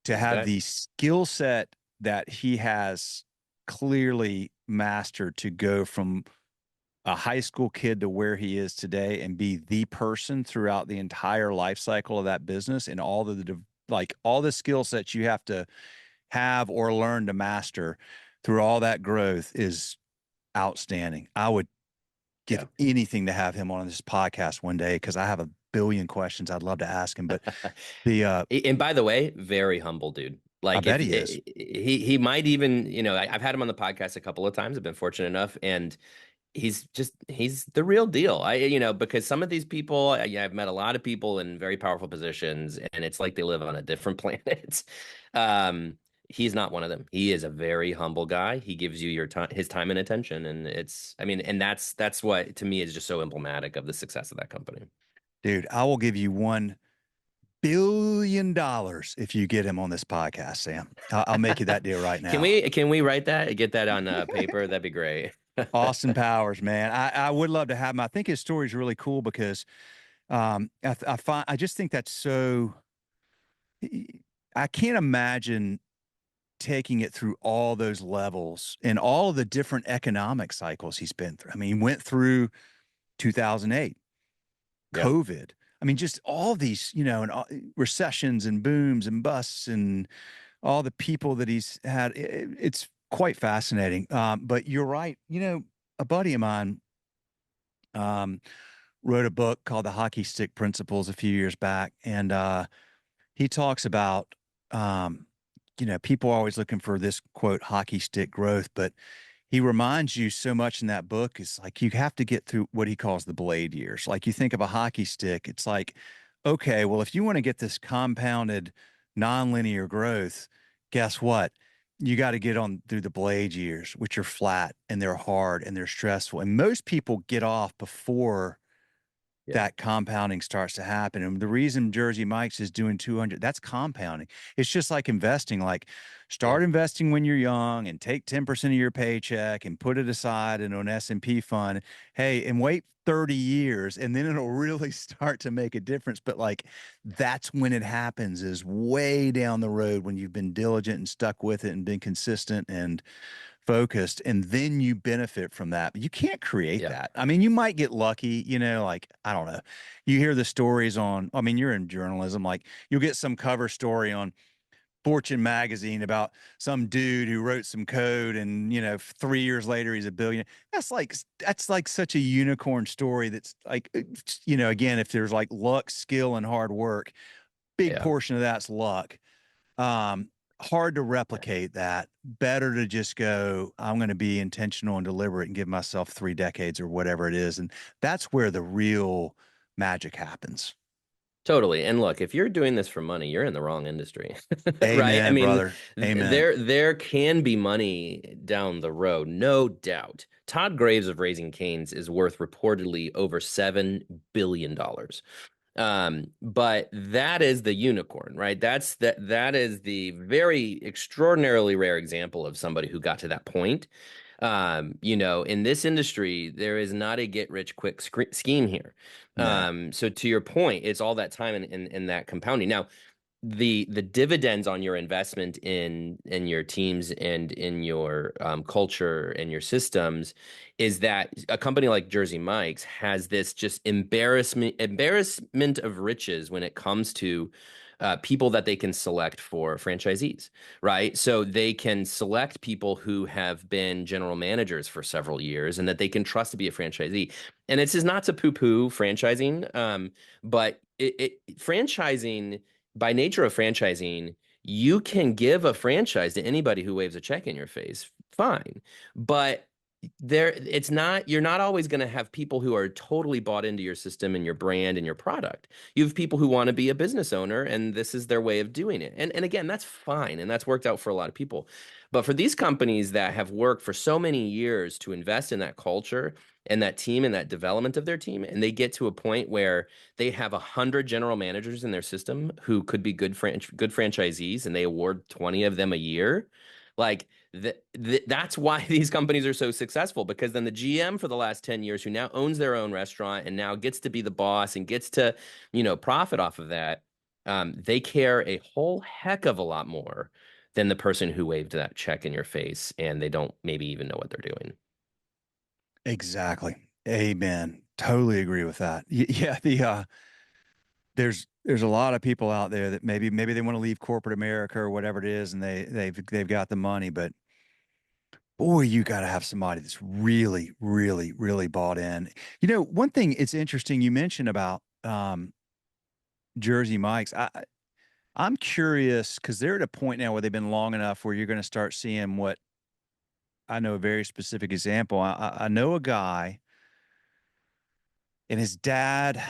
To He's the have guy. the skill set that he has clearly mastered to go from a high school kid to where he is today and be the person throughout the entire life cycle of that business and all the skill sets you have to have or learn to master through all that growth is outstanding. I would give Yeah. anything to have him on this podcast one day because I have a billion questions I'd love to ask him. But the And by the way, very humble dude. I Like bet if he is. he might even, I've had him on the podcast a couple of times. I've been fortunate enough, and he's the real deal. Because some of these people, yeah, I've met a lot of people in very powerful positions, and it's like they live on a different planet. Um, he's not one of them. He is a very humble guy. He gives you his time and attention, and and that's what to me is just so emblematic of the success of that company. Dude, I will give you $1 billion if you get him on this podcast, Sam. I'll make you that deal right Can now. we write that, get that on paper? That'd be great. Austin Powers, man. I would love to have him. I think his story is really cool because I just think that's so. I can't imagine taking it through all those levels and all of the different economic cycles he's been through. I mean, he went through 2008, Yeah. COVID. I mean, just all these, and recessions and booms and busts and all the people that he's had. It's quite fascinating. But you're right. A buddy of mine um, wrote a book called The Hockey Stick Principles a few years back, and he talks about, um, people are always looking for this quote hockey stick growth, but he reminds you so much in that book is like you have to get through what he calls the blade years. Like you think of a hockey stick, it's like, okay, well, if you want to get this compounded nonlinear growth, guess what? You got to get on through the blade years, which are flat and they're hard and they're stressful. And most people get off before Yeah. that compounding starts to happen. And the reason Jersey Mike's is doing 200, that's compounding. It's just like investing, like Yeah. start investing when you're young and take 10% of your paycheck and put it aside into an S&P fund. Hey, and wait 30 years and then it'll really start to make a difference. But like that's when it happens is way down the road when you've been diligent and stuck with it and been consistent and focused, and then you benefit from that. But you can't create Yeah. that. I mean, you might get lucky, like I don't know. You hear the stories on, I mean, you're in journalism, like you'll get some cover story on Fortune magazine about some dude who wrote some code and, 3 years later he's a billionaire. That's like such a unicorn story that's like, again, if there's like luck, skill, and hard work, big Yeah. portion of that's luck. um, Hard to replicate that. Better to just go, I'm going to be intentional and deliberate and give myself 3 decades or whatever it is. And that's where the real magic happens. Totally. And look, if you're doing this for money, you're in the wrong industry, right? I Amen, mean, brother. Amen. there can be money down the road, no doubt. Todd Graves of Raising Cane's is worth reportedly over $7 billion. But that is the unicorn, right? That is the very extraordinarily rare example of somebody who got to that point. In this industry, there is not a get rich quick scheme here. No. So to your point, it's all that time and that compounding. Now, the dividends on your investment in your teams and in your culture and your systems is that a company like Jersey Mike's has this just embarrassment of riches when it comes to people that they can select for franchisees, right? So they can select people who have been general managers for several years and that they can trust to be a franchisee. And this is not to poo-poo franchising, but franchising, by nature of franchising, you can give a franchise to anybody who waves a check in your face, fine. But it's not, you're not always going to have people who are totally bought into your system and your brand and your product. You have people who want to be a business owner and this is their way of doing it. And again, that's fine and that's worked out for a lot of people. But for these companies that have worked for so many years to invest in that culture and that team and that development of their team, and they get to a point where they have 100 general managers in their system who could be good franchisees, and they award 20 of them a year. Like that's why these companies are so successful, because then the GM for the last 10 years, who now owns their own restaurant and now gets to be the boss and gets to, profit off of that, they care a whole heck of a lot more than the person who waved that check in your face and they don't maybe even know what they're doing. Exactly. Amen. Totally agree with that. Yeah. There's a lot of people out there that maybe they want to leave corporate America or whatever it is, and they've got the money, but boy, you got to have somebody that's really, really, really bought in. One thing it's interesting you mentioned about Jersey Mike's. I'm curious because they're at a point now where they've been long enough where you're going to start seeing what I know a very specific example. I know a guy, and his dad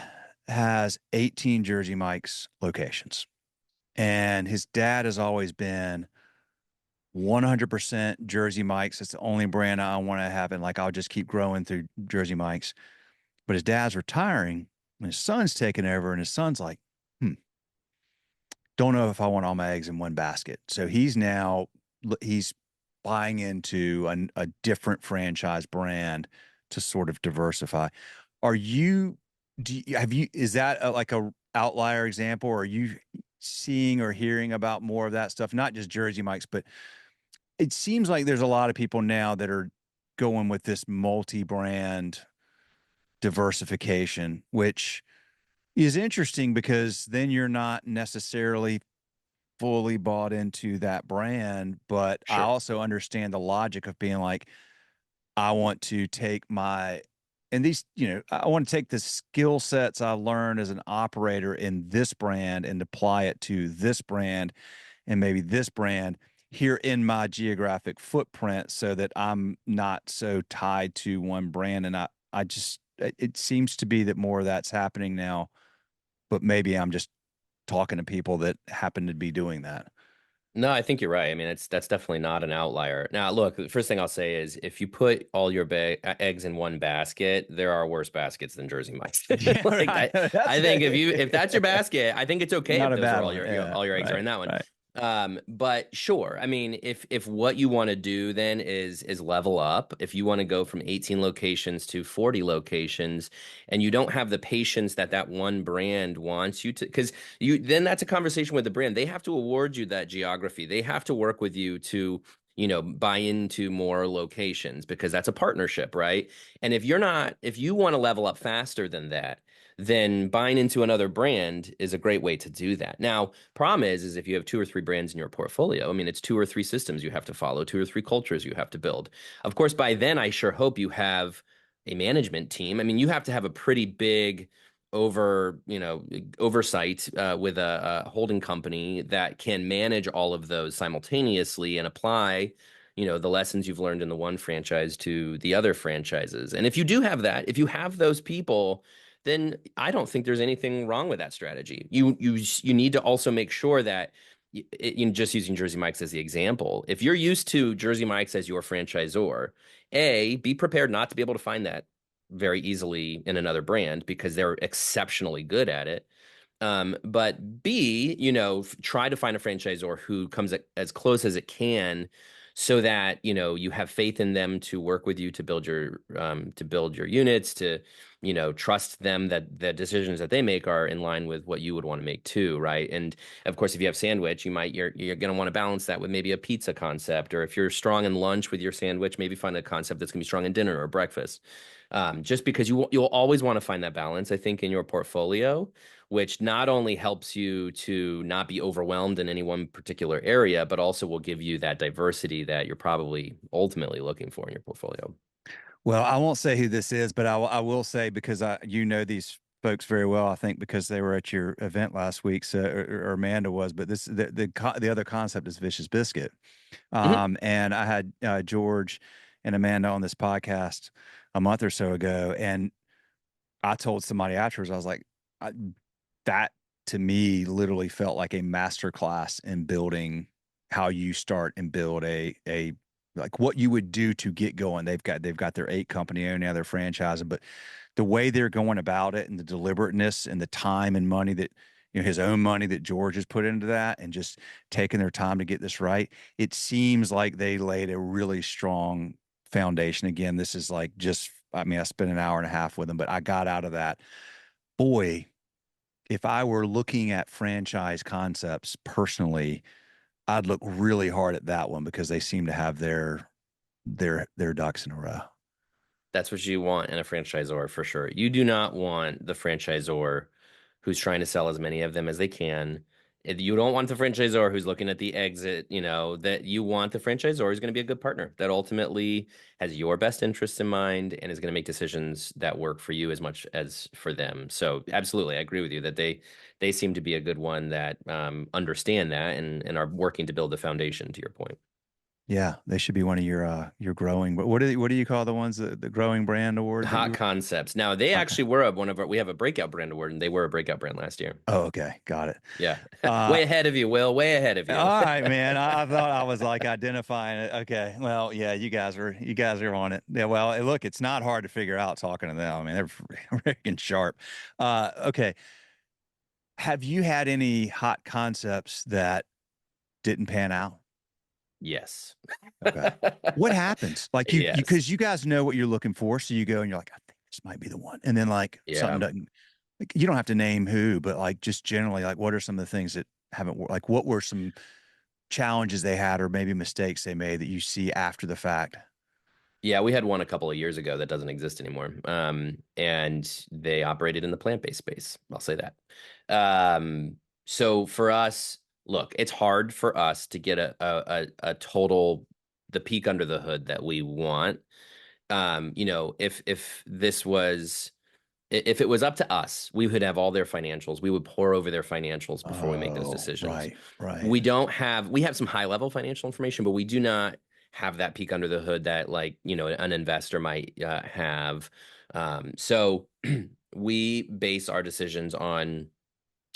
has 18 Jersey Mike's locations, and his dad has always been 100% Jersey Mike's. It's the only brand I want to have, and like I'll just keep growing through Jersey Mike's. But his dad's retiring, and his son's taking over, and his son's like, don't know if I want all my eggs in one basket. So he's buying into a different franchise brand to sort of diversify. Are you, is that like a outlier example? Or are you seeing or hearing about more of that stuff? Not just Jersey Mike's, but it seems like there's a lot of people now that are going with this multi-brand diversification, which is interesting because then you're not necessarily fully bought into that brand, but I Sure. also understand the logic of being like, I want to take I want to take the skill sets I learned as an operator in this brand and apply it to this brand and maybe this brand here in my geographic footprint so that I'm not so tied to one brand. And it seems to be that more of that's happening now, but maybe I'm just talking to people that happen to be doing that. No, I think you're right. I mean, that's definitely not an outlier. Now, look, the first thing I'll say is if you put all your eggs in one basket, there are worse baskets than Jersey Mike's. Yeah, Like right. That's I think if that's your basket, I think it's okay not if a those are bad all one. Yeah, all your eggs are right, in that one. right. But sure, I mean, if what you want to do then is level up, if you want to go from 18 locations to 40 locations, and you don't have the patience that that one brand wants you to, because you then that's a conversation with the brand. They have to award you that geography. They have to work with you to, buy into more locations because that's a partnership, right? And if you want to level up faster than that, then buying into another brand is a great way to do that. Now, problem is if you have two or three brands in your portfolio, I mean, it's two or three systems you have to follow, two or three cultures you have to build. Of course, by then, I sure hope you have a management team. I mean, you have to have a pretty big oversight with a holding company that can manage all of those simultaneously and apply the lessons you've learned in the one franchise to the other franchises. And if you do have that, if you have those people, then I don't think there's anything wrong with that strategy. You need to also make sure that just using Jersey Mike's as the example, if you're used to Jersey Mike's as your franchisor, be prepared not to be able to find that very easily in another brand because they're exceptionally good at it. But B, try to find a franchisor who comes as close as it can so that, you have faith in them to work with you to build your units, to, trust them that the decisions that they make are in line with what you would want to make too, right? And of course, if you have sandwich, you're going to want to balance that with maybe a pizza concept, or if you're strong in lunch with your sandwich, maybe find a concept that's going to be strong in dinner or breakfast. Just because you'll always want to find that balance, I think, in your portfolio, which not only helps you to not be overwhelmed in any one particular area, but also will give you that diversity that you're probably ultimately looking for in your portfolio. Well, I won't say who this is, but I will say because you know these folks very well. I think because they were at your event last week, so or Amanda was. But the other concept is Vicious Biscuit. Mhm. And I had George and Amanda on this podcast a month or so ago, and I told somebody afterwards, I was like, that to me literally felt like a master class in building how you start and build a like what you would do to get going. They've got their 8 company owned, now they're franchising, but the way they're going about it and the deliberateness and the time and money that his own money that George has put into that and just taking their time to get this right, it seems like they laid a really strong foundation. Again, this is like just I mean, I spent an hour and a half with them, but I got out of that. Boy, if I were looking at franchise concepts personally, I'd look really hard at that one because they seem to have their ducks in a row. That's what you want in a franchisor for sure. You do not want the franchisor who's trying to sell as many of them as they can. You don't want the franchisor who's looking at the exit, that you want the franchisor who's going to be a good partner that ultimately has your best interests in mind and is going to make decisions that work for you as much as for them. So absolutely, I agree with you that they seem to be a good one that understand that and are working to build the foundation to your point. Yeah, they should be one of your growing. What do you call the ones the growing brand award that Hot you? Concepts. Now they Okay. actually were one of our. We have a breakout brand award, and they were a breakout brand last year. Oh, okay, got it. Yeah, Uh, way ahead of you, Will. Way ahead of you. all right, man. I thought I was like identifying it. Okay, well, yeah, you guys are on it. Yeah, well, look, it's not hard to figure out talking to them. I mean, they're freaking sharp. Okay, have you had any hot concepts that didn't pan out? Yes. Okay. What happens? Like you Yes. because you guys know what you're looking for, so you go and you're like, I think this might be the one. And then like something Yeah. doesn't like you don't have to name who, but like just generally like what are some of the things that haven't worked? Like what were some challenges they had or maybe mistakes they made that you see after the fact? Yeah, we had one a couple of years ago that doesn't exist anymore. And they operated in the plant-based space. I'll say that. So for us, look, it's hard for us to get a total the peek under the hood that we want. If it was up to us, we would have all their financials. We would pour over their financials before we make those Oh, decisions. right, right. We have some high level financial information, but we do not have that peek under the hood that like, an investor might have. So we base our decisions on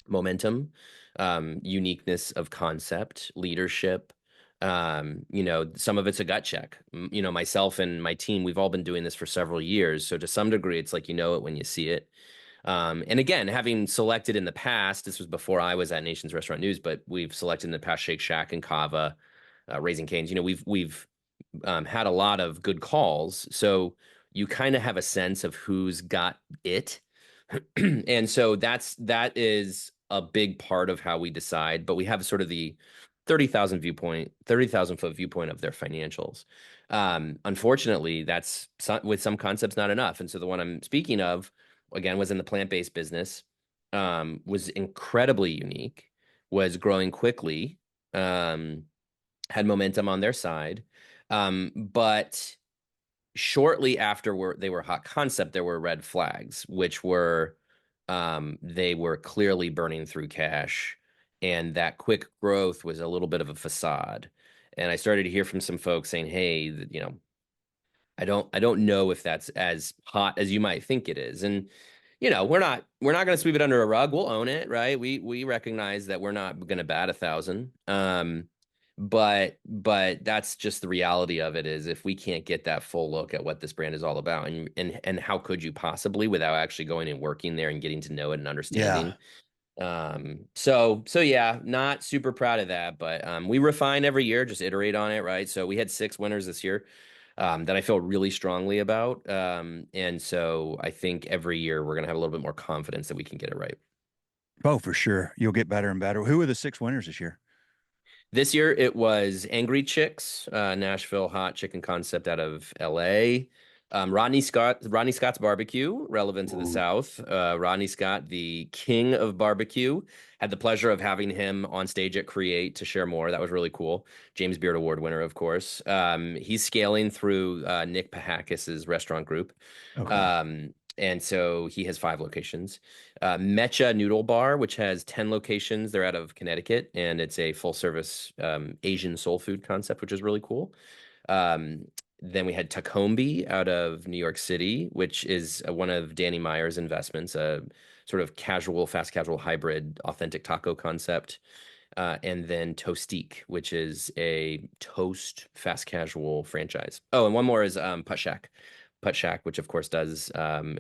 momentum, uniqueness of concept, leadership. Some of it's a gut check. Myself and my team, we've all been doing this for several years. So to some degree, it's like you know it when you see it. And again, having selected in the past, this was before I was at Nation's Restaurant News, but we've selected in the past Shake Shack and Kava, Raising Cane's. We've had a lot of good calls, so you kind of have a sense of who's got it, and so that is a big part of how we decide. But we have sort of the 30,000 foot viewpoint of their financials. Unfortunately, with some concepts not enough, and so the one I'm speaking of again was in the plant-based business, was incredibly unique, was growing quickly, had momentum on their side. But shortly after they were hot concept, there were red flags, which were they were clearly burning through cash, and that quick growth was a little bit of a facade. And I started to hear from some folks saying, "Hey, I don't know if that's as hot as you might think it is." And we're not going to sweep it under a rug. We'll own it, right? We recognize that we're not going to bat 1,000. But that's just the reality of it, is if we can't get that full look at what this brand is all about, and how could you possibly without actually going and working there and getting to know it and Yeah. understanding. So yeah, not super proud of that, but we refine every year, just iterate on it, right? So we had 6 winners this year, that I feel really strongly about. And so I think every year we're gonna have a little bit more confidence that we can get it right. Oh, for sure. You'll get better and better. Who are the 6 winners this year? This year it was Angry Chicks, Nashville hot chicken concept out of LA. Rodney Scott's Barbecue, relevant to the Ooh. South. Rodney Scott, the king of barbecue, had the pleasure of having him on stage at Create to share more. That was really cool. James Beard Award winner, of course. He's scaling through Nick Pahakis's restaurant group. Okay. And so he has 5 locations. Mecha Noodle Bar, which has 10 locations. They're out of Connecticut, and it's a full service Asian soul food concept, which is really cool. Um, then we had Tacombi out of New York City, which is one of Danny Meyer's investments, a sort of fast casual hybrid, authentic taco concept. And then Toastique, which is a toast fast casual franchise. Oh, and one more is Putt Shack. Putt Shack, which of course does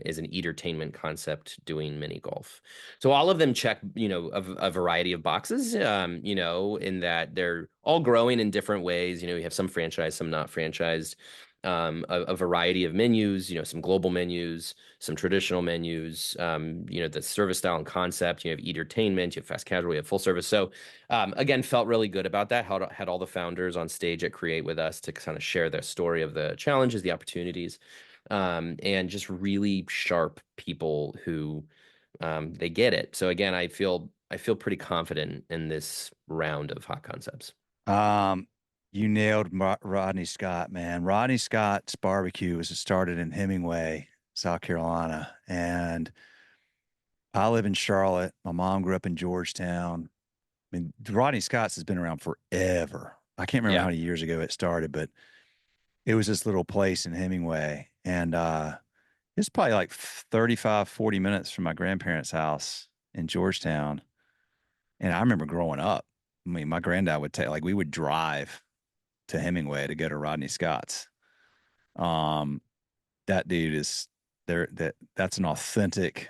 is an entertainment concept doing mini golf. So all of them check, a variety of boxes, in that they're all growing in different ways. You have some franchised, some not franchised, a variety of menus, some global menus, some traditional menus, the service style and concept. You have entertainment, you have fast casual, you have full service. So again, felt really good about that. Had all the founders on stage at Create with us to kind of share their story of the challenges, the opportunities, and just really sharp people who they get it. So again, I feel pretty confident in this round of hot concepts. Um, you nailed Rodney Scott, man. Rodney Scott's barbecue was started in Hemingway, South Carolina, and I live in Charlotte. My mom grew up in Georgetown. I mean, Rodney Scott's has been around forever. I can't remember how Yeah. many years ago it started, but it was this little place in Hemingway, and it's probably like 35, 40 minutes from my grandparents' house in Georgetown. And I remember growing up. I mean, my granddad would take, like, we would drive to Hemingway to go to Rodney Scott's. Um, that dude is there. That's an authentic,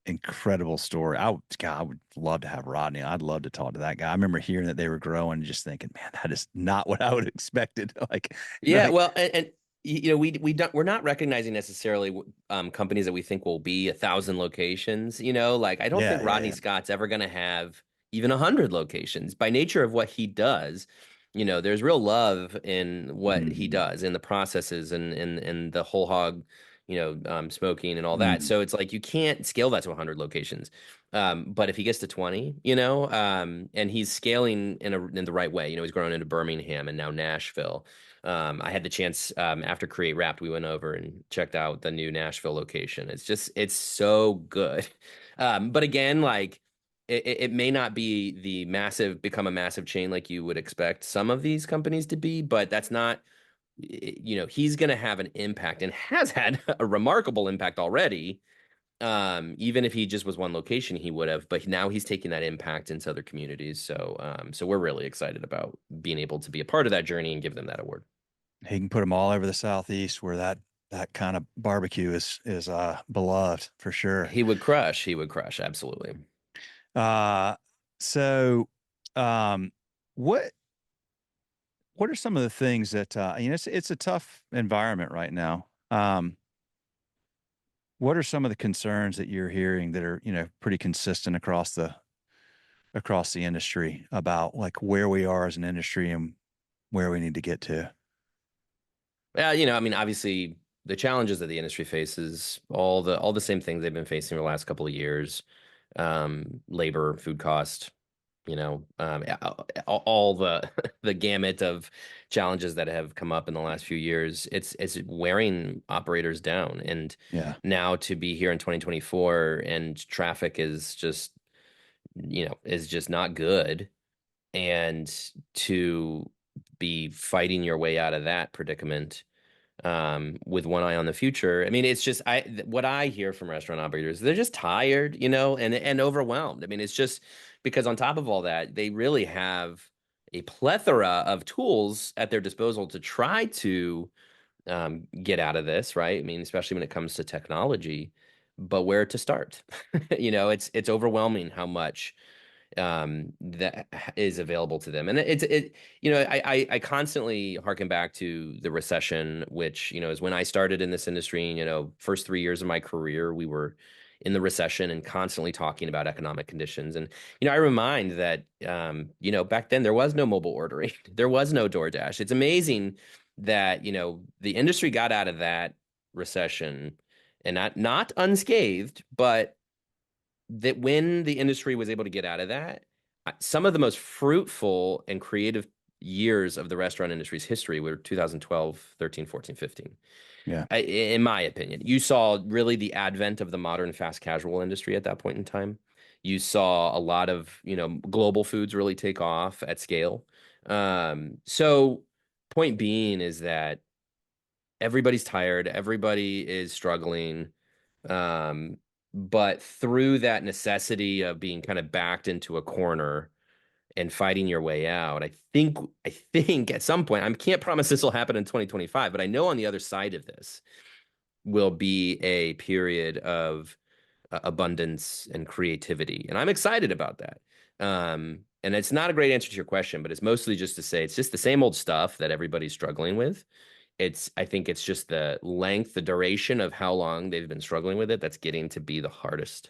incredible story. God, I would love to have Rodney. I'd love to talk to that guy. I remember hearing that they were growing and just thinking, man, that is not what I would have expected. Like, Yeah, like, well, and we're not recognizing necessarily companies that we think will be 1,000 locations. Like I don't yeah, think yeah, Rodney yeah. Scott's ever going to have even 100 locations by nature of what he does. There's real love in what he Mm, does, in the processes, and the whole hog, smoking and all that. mm. So it's like you can't scale that to 100 locations. But if he gets to 20, and he's scaling in the right way, he's growing into Birmingham and now Nashville. I had the chance, after Create Wrapped, we went over and checked out the new Nashville location. It's so good. But again, like it may not be become a massive chain like you would expect some of these companies to be, but that's not, he's going to have an impact and has had a remarkable impact already. Even if he just was one location, he would have, but now he's taking that impact into other communities. So we're really excited about being able to be a part of that journey and give them that award. He can put them all over the Southeast where that kind of barbecue is beloved for sure. He would crush. He would crush. Absolutely. Uh, so, um, what what are some of the things that it's a tough environment right now. What are some of the concerns that you're hearing that are pretty consistent across the industry about like where we are as an industry and where we need to get to? Yeah, I mean, obviously the challenges that the industry faces, all the same things they've been facing for the last couple of years, labor, food cost, yeah, all the the gamut of challenges that have come up in the last few years. It's wearing operators down, and Yeah. now to be here in 2024 and traffic is just not good, and to be fighting your way out of that predicament with one eye on the future. I mean, it's just what I hear from restaurant operators, they're just tired, and overwhelmed. I mean, it's just because on top of all that, they really have a plethora of tools at their disposal to try to get out of this, right? I mean, especially when it comes to technology, but where to start? It's overwhelming how much that is available to them. And I constantly harken back to the recession, which, is when I started in this industry. First 3 years of my career, we were in the recession and constantly talking about economic conditions. And, I remind that, back then there was no mobile ordering, there was no DoorDash. It's amazing that, the industry got out of that recession and not unscathed, but that when the industry was able to get out of that, some of the most fruitful and creative years of the restaurant industry's history were 2012, 13, 14, 15. Yeah. In my opinion, you saw really the advent of the modern fast casual industry at that point in time. You saw a lot of, global foods really take off at scale. So point being is that everybody's tired, everybody is struggling. Um, but through that necessity of being kind of backed into a corner and fighting your way out, I think at some point, I can't promise this will happen in 2025, but I know on the other side of this will be a period of abundance and creativity. And I'm excited about that. And it's not a great answer to your question, but it's mostly just to say it's just the same old stuff that everybody's struggling with. I think it's just the length, the duration of how long they've been struggling with it that's getting to be the hardest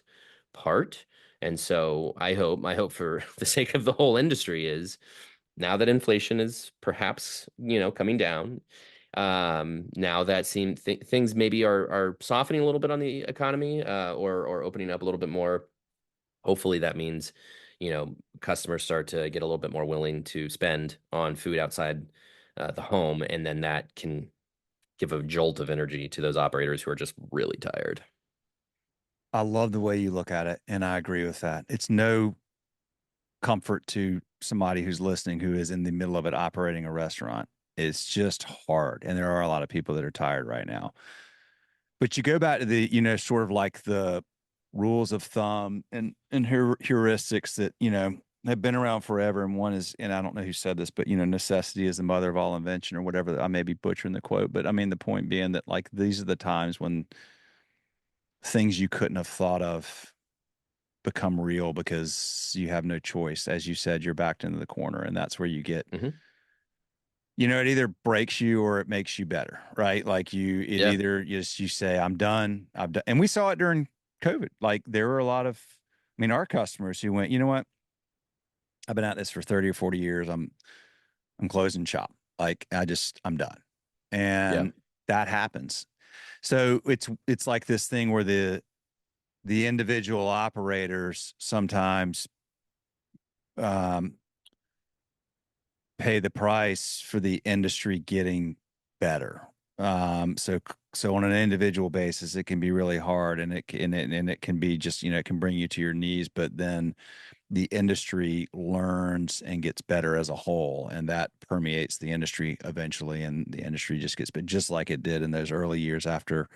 part. And so my hope for the sake of the whole industry is now that inflation is perhaps, coming down, now that things maybe are softening a little bit on the economy, or opening up a little bit more. Hopefully that means, customers start to get a little bit more willing to spend on food outside the home, and then that can give a jolt of energy to those operators who are just really tired. I love the way you look at it, and I agree with that. It's no comfort to somebody who's listening who is in the middle of it operating a restaurant. It's just hard, and there are a lot of people that are tired right now. But you go back to the, sort of like the rules of thumb and heuristics that, have been around forever. And one is, and I don't know who said this, but necessity is the mother of all invention or whatever. I may be butchering the quote, but I mean the point being that like these are the times when things you couldn't have thought of become real because you have no choice. As you said, you're backed into the corner, and that's where you get, Hmm. it either breaks you or it makes you better, right? Like it Yeah. either just you say, I'm done. I've done. And we saw it during COVID. Like there were a lot of, I mean, our customers who went, you know what? I've been at this for 30 or 40 years. I'm closing shop. Like I'm done. Yeah. And that happens. So it's like this thing where the individual operators sometimes um, pay the price for the industry getting better. So on an individual basis, it can be really hard, and it can be just it can bring you to your knees. But then the industry learns and gets better as a whole, and that permeates the industry eventually, and the industry just gets better, just like it did in those early years after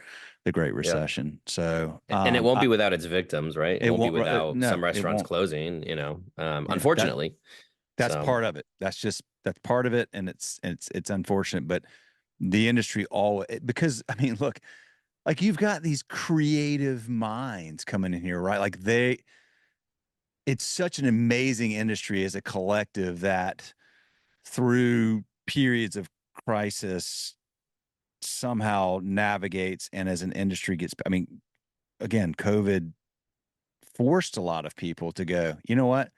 the Great Yeah. Recession. So, And it won't be without its victims, right? It it won't be won't. without No, some it restaurants won't. closing, Yeah, unfortunately. that's So, part of it. That's part of it, and it's unfortunate, but the industry all because I mean, look, like you've got these creative minds coming in here, right? Like it's such an amazing industry as a collective that through periods of crisis somehow navigates and as an industry gets, I mean, again, COVID forced a lot of people to go, you know what?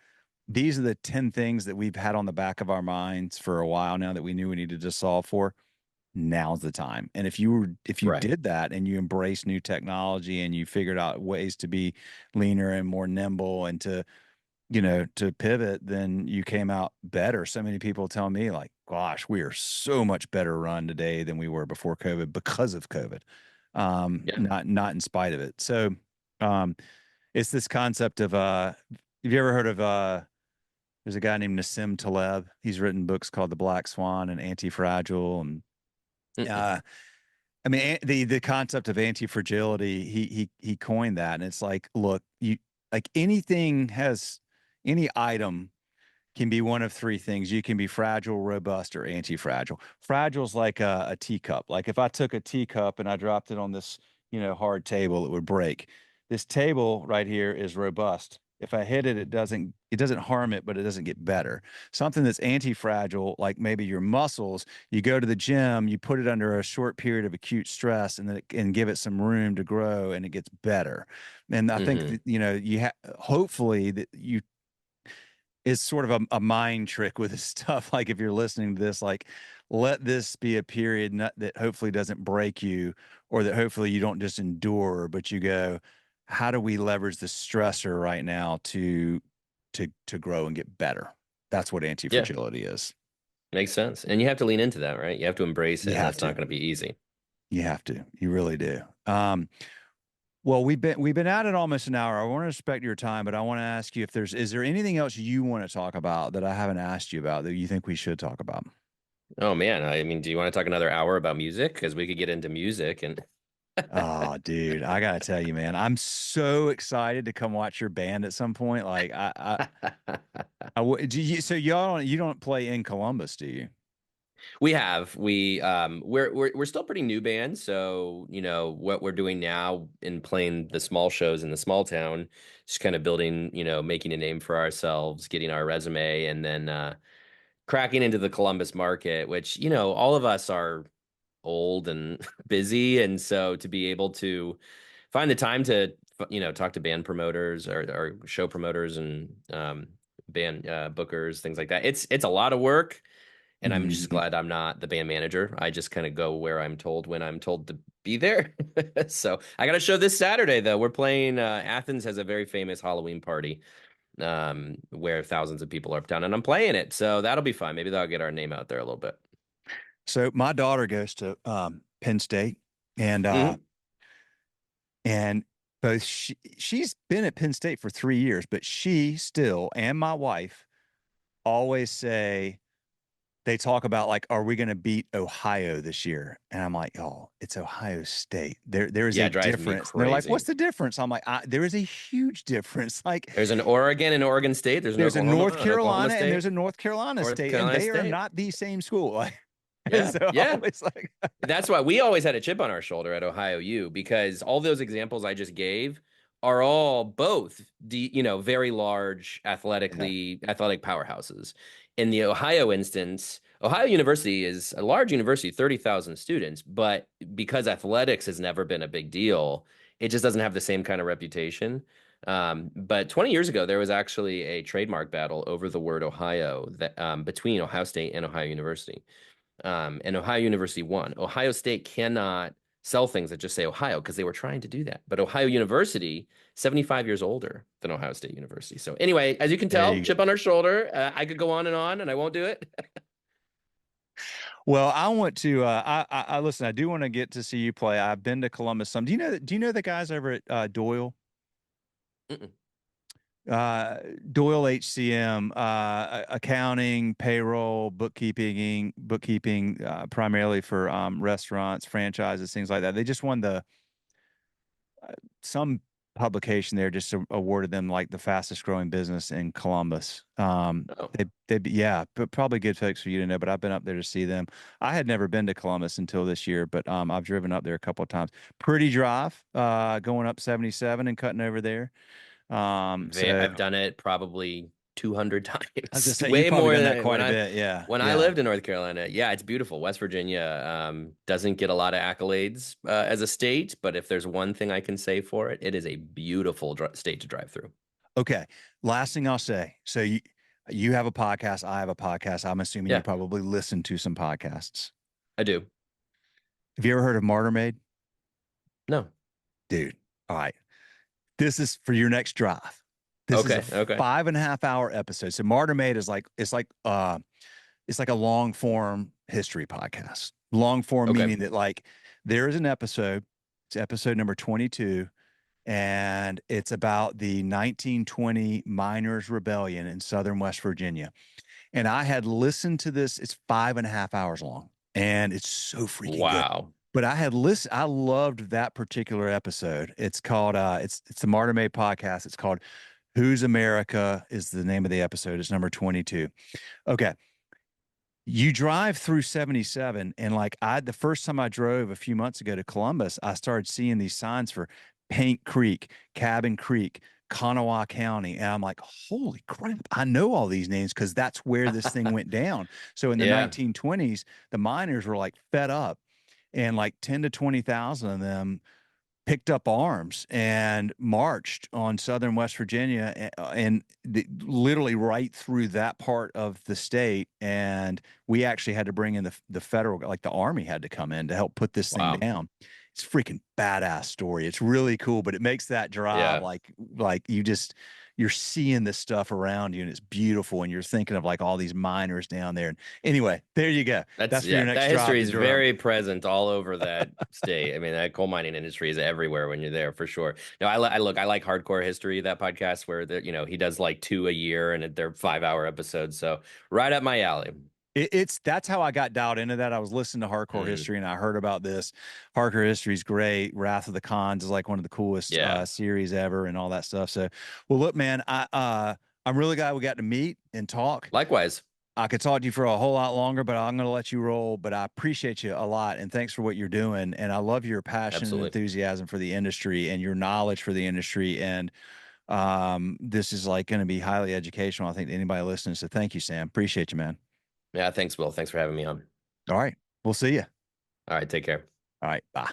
These are the 10 things that we've had on the back of our minds for a while now that we knew we needed to solve for. Now's the time. And if you right. did that and you embrace new technology and you figured out ways to be leaner and more nimble and to pivot, then you came out better. So many people tell me like, gosh, we are so much better run today than we were before COVID because of COVID. Yeah. Not in spite of it. So um it's this concept of have you ever heard of there's a guy named Nassim Taleb. He's written books called The Black Swan and Anti-Fragile. And Mm-mm. uh I mean the concept of anti-fragility, he coined that. And it's like, look, you like any item can be one of three things. You can be fragile, robust, or anti-fragile. Fragile is like a teacup. Like if I took a teacup and I dropped it on this, hard table, it would break. This table right here is robust. If I hit it, it doesn't harm it, but it doesn't get better. Something that's anti-fragile, like maybe your muscles, you go to the gym, you put it under a short period of acute stress and give it some room to grow and it gets better. And I think Hmm. that, hopefully that you is sort of a mind trick with this stuff. Like if you're listening to this, like let this be a period that hopefully doesn't break you, or that hopefully you don't just endure, but you go, how do we leverage the stressor right now to grow and get better? That's what Yeah. anti-fragility is. Makes sense. And you have to lean into that, right? You have to embrace it, You and have that's not to. going to be easy. You have to. You really do. Well, we've been at it almost an hour. I want to respect your time, but I want to ask you if is there anything else you want to talk about that I haven't asked you about that you think we should talk about? Oh man, I mean, do you want to talk another hour about music? Because we could get into music and Oh, dude, I gotta tell you, man, I'm so excited to come watch your band at some point. Like, do you, so you don't play in Columbus, do you? we're still pretty new band, so what we're doing now in playing the small shows in the small town, just kind of building, making a name for ourselves, getting our resume, and then cracking into the Columbus market, which all of us are old and busy, and so to be able to find the time to talk to band promoters or show promoters and band bookers, things like that. It's a lot of work, and I'm just Mhm. glad I'm not the band manager. I just kind of go where I'm told when I'm told to be there. So I got a show this Saturday though. We're playing. Athens has a very famous Halloween party where thousands of people are up down, and I'm playing it, so that'll be fun. Maybe that'll get our name out there a little bit. So my daughter goes to Penn State, and Hmm. and both she's been at Penn State for 3 years, but she still and my wife always say they talk about like, are we going to beat Ohio this year? And I'm like, oh, it's Ohio State. There is Yeah, a it drives me difference. And they're like, what's crazy. the difference? I'm like, there is a huge difference. Like, There's an Oregon and Oregon State. There's an there's a Oklahoma, North an Oklahoma Carolina and there's State, a North Carolina North State, and Carolina they are State. not the same school. Like, Yeah, so I yeah. was like, That's why we always had a chip on our shoulder at Ohio U, because all those examples I just gave are all both very large yeah, athletic powerhouses. In the Ohio instance, Ohio University is a large university, 30,000 students, but because athletics has never been a big deal, it just doesn't have the same kind of reputation. But 20 years ago, there was actually a trademark battle over the word Ohio that between Ohio State and Ohio University, and Ohio University won. Ohio State cannot sell things that just say Ohio because they were trying to do that. But Ohio University, 75 years older than Ohio State University. So anyway, as you can there tell, you chip go. on our shoulder. I could go on, and I won't do it. Well, I want to. I listen. I do want to get to see you play. I've been to Columbus some. Do you know? Do you know the guys over at Doyle? Mm-mm. uh, Doyle HCM, accounting, payroll, bookkeeping, primarily for restaurants, franchises, things like that. They just won the some publication there just awarded them like the fastest growing business in Columbus. Oh, Yeah, but probably good folks for you to know. But I've been up there to see them. I had never been to Columbus until this year, but I've driven up there a couple of times. Pretty drive, going up 77 and cutting over there. So I've done it probably 200 I was gonna times, say you've way probably more done that than quite a bit. Yeah, when I yeah. lived in North Carolina. Yeah, it's beautiful. West Virginia doesn't get a lot of accolades as a state, but if there's one thing I can say for it, it is a beautiful state to drive through. Okay. Last thing I'll say. So you have a podcast. I have a podcast. I'm assuming you Yeah, probably listen to some podcasts. I do. Have you ever heard of Martyr Made? No. Dude, all right. This is for your next drive. This is a Okay, okay, 5.5 hour episode. So Martyr Made is like it's like a long form history podcast. Long form okay. meaning that like there is an episode, it's episode number 22, and it's about the 1920 miners' rebellion in southern West Virginia. And I had listened to this, it's 5.5 hours long, and it's so freaking good. Wow. But I had listened, I loved that particular episode. It's called it's the Martyr May podcast. It's called Who's America is the name of the episode. It's number 22. Okay. You drive through 77, and like the first time I drove a few months ago to Columbus, I started seeing these signs for Paint Creek, Cabin Creek, Kanawha County. And I'm like, holy crap, I know all these names because that's where this thing went down. So in the Yeah. 1920s, the miners were like fed up, and like 10 to 20,000 of them picked up arms and marched on southern West Virginia and literally right through that part of the state. And we actually had to bring in the federal, like the army had to come in to help put this thing Wow. down. It's a freaking badass story. It's really cool, but it makes that drive Yeah. like you're seeing this stuff around you and it's beautiful. And you're thinking of like all these miners down there. And anyway, there you go. That's That's for your yeah, next that drive history to is Durham. very present all over that state. I mean, that coal mining industry is everywhere when you're there for sure. No, I like hardcore history, that podcast where he does like two a year and they're 5 hour episodes. So right up my alley. It's that's how I got dialed into that. I was listening to Hardcore Mm, History and I heard about this. Hardcore History is great. Wrath of the Khans is like one of the coolest yeah. series ever and all that stuff. So, well, look, man, I'm really glad we got to meet and talk. Likewise. I could talk to you for a whole lot longer, but I'm going to let you roll. But I appreciate you a lot and thanks for what you're doing. And I love your passion and Absolutely. enthusiasm for the industry and your knowledge for the industry. And this is like going to be highly educational, I think, to anybody listening. So, thank you, Sam. Appreciate you, man. Yeah. Thanks, Will. Thanks for having me on. All right, we'll see you. All right. Take care. All right. Bye.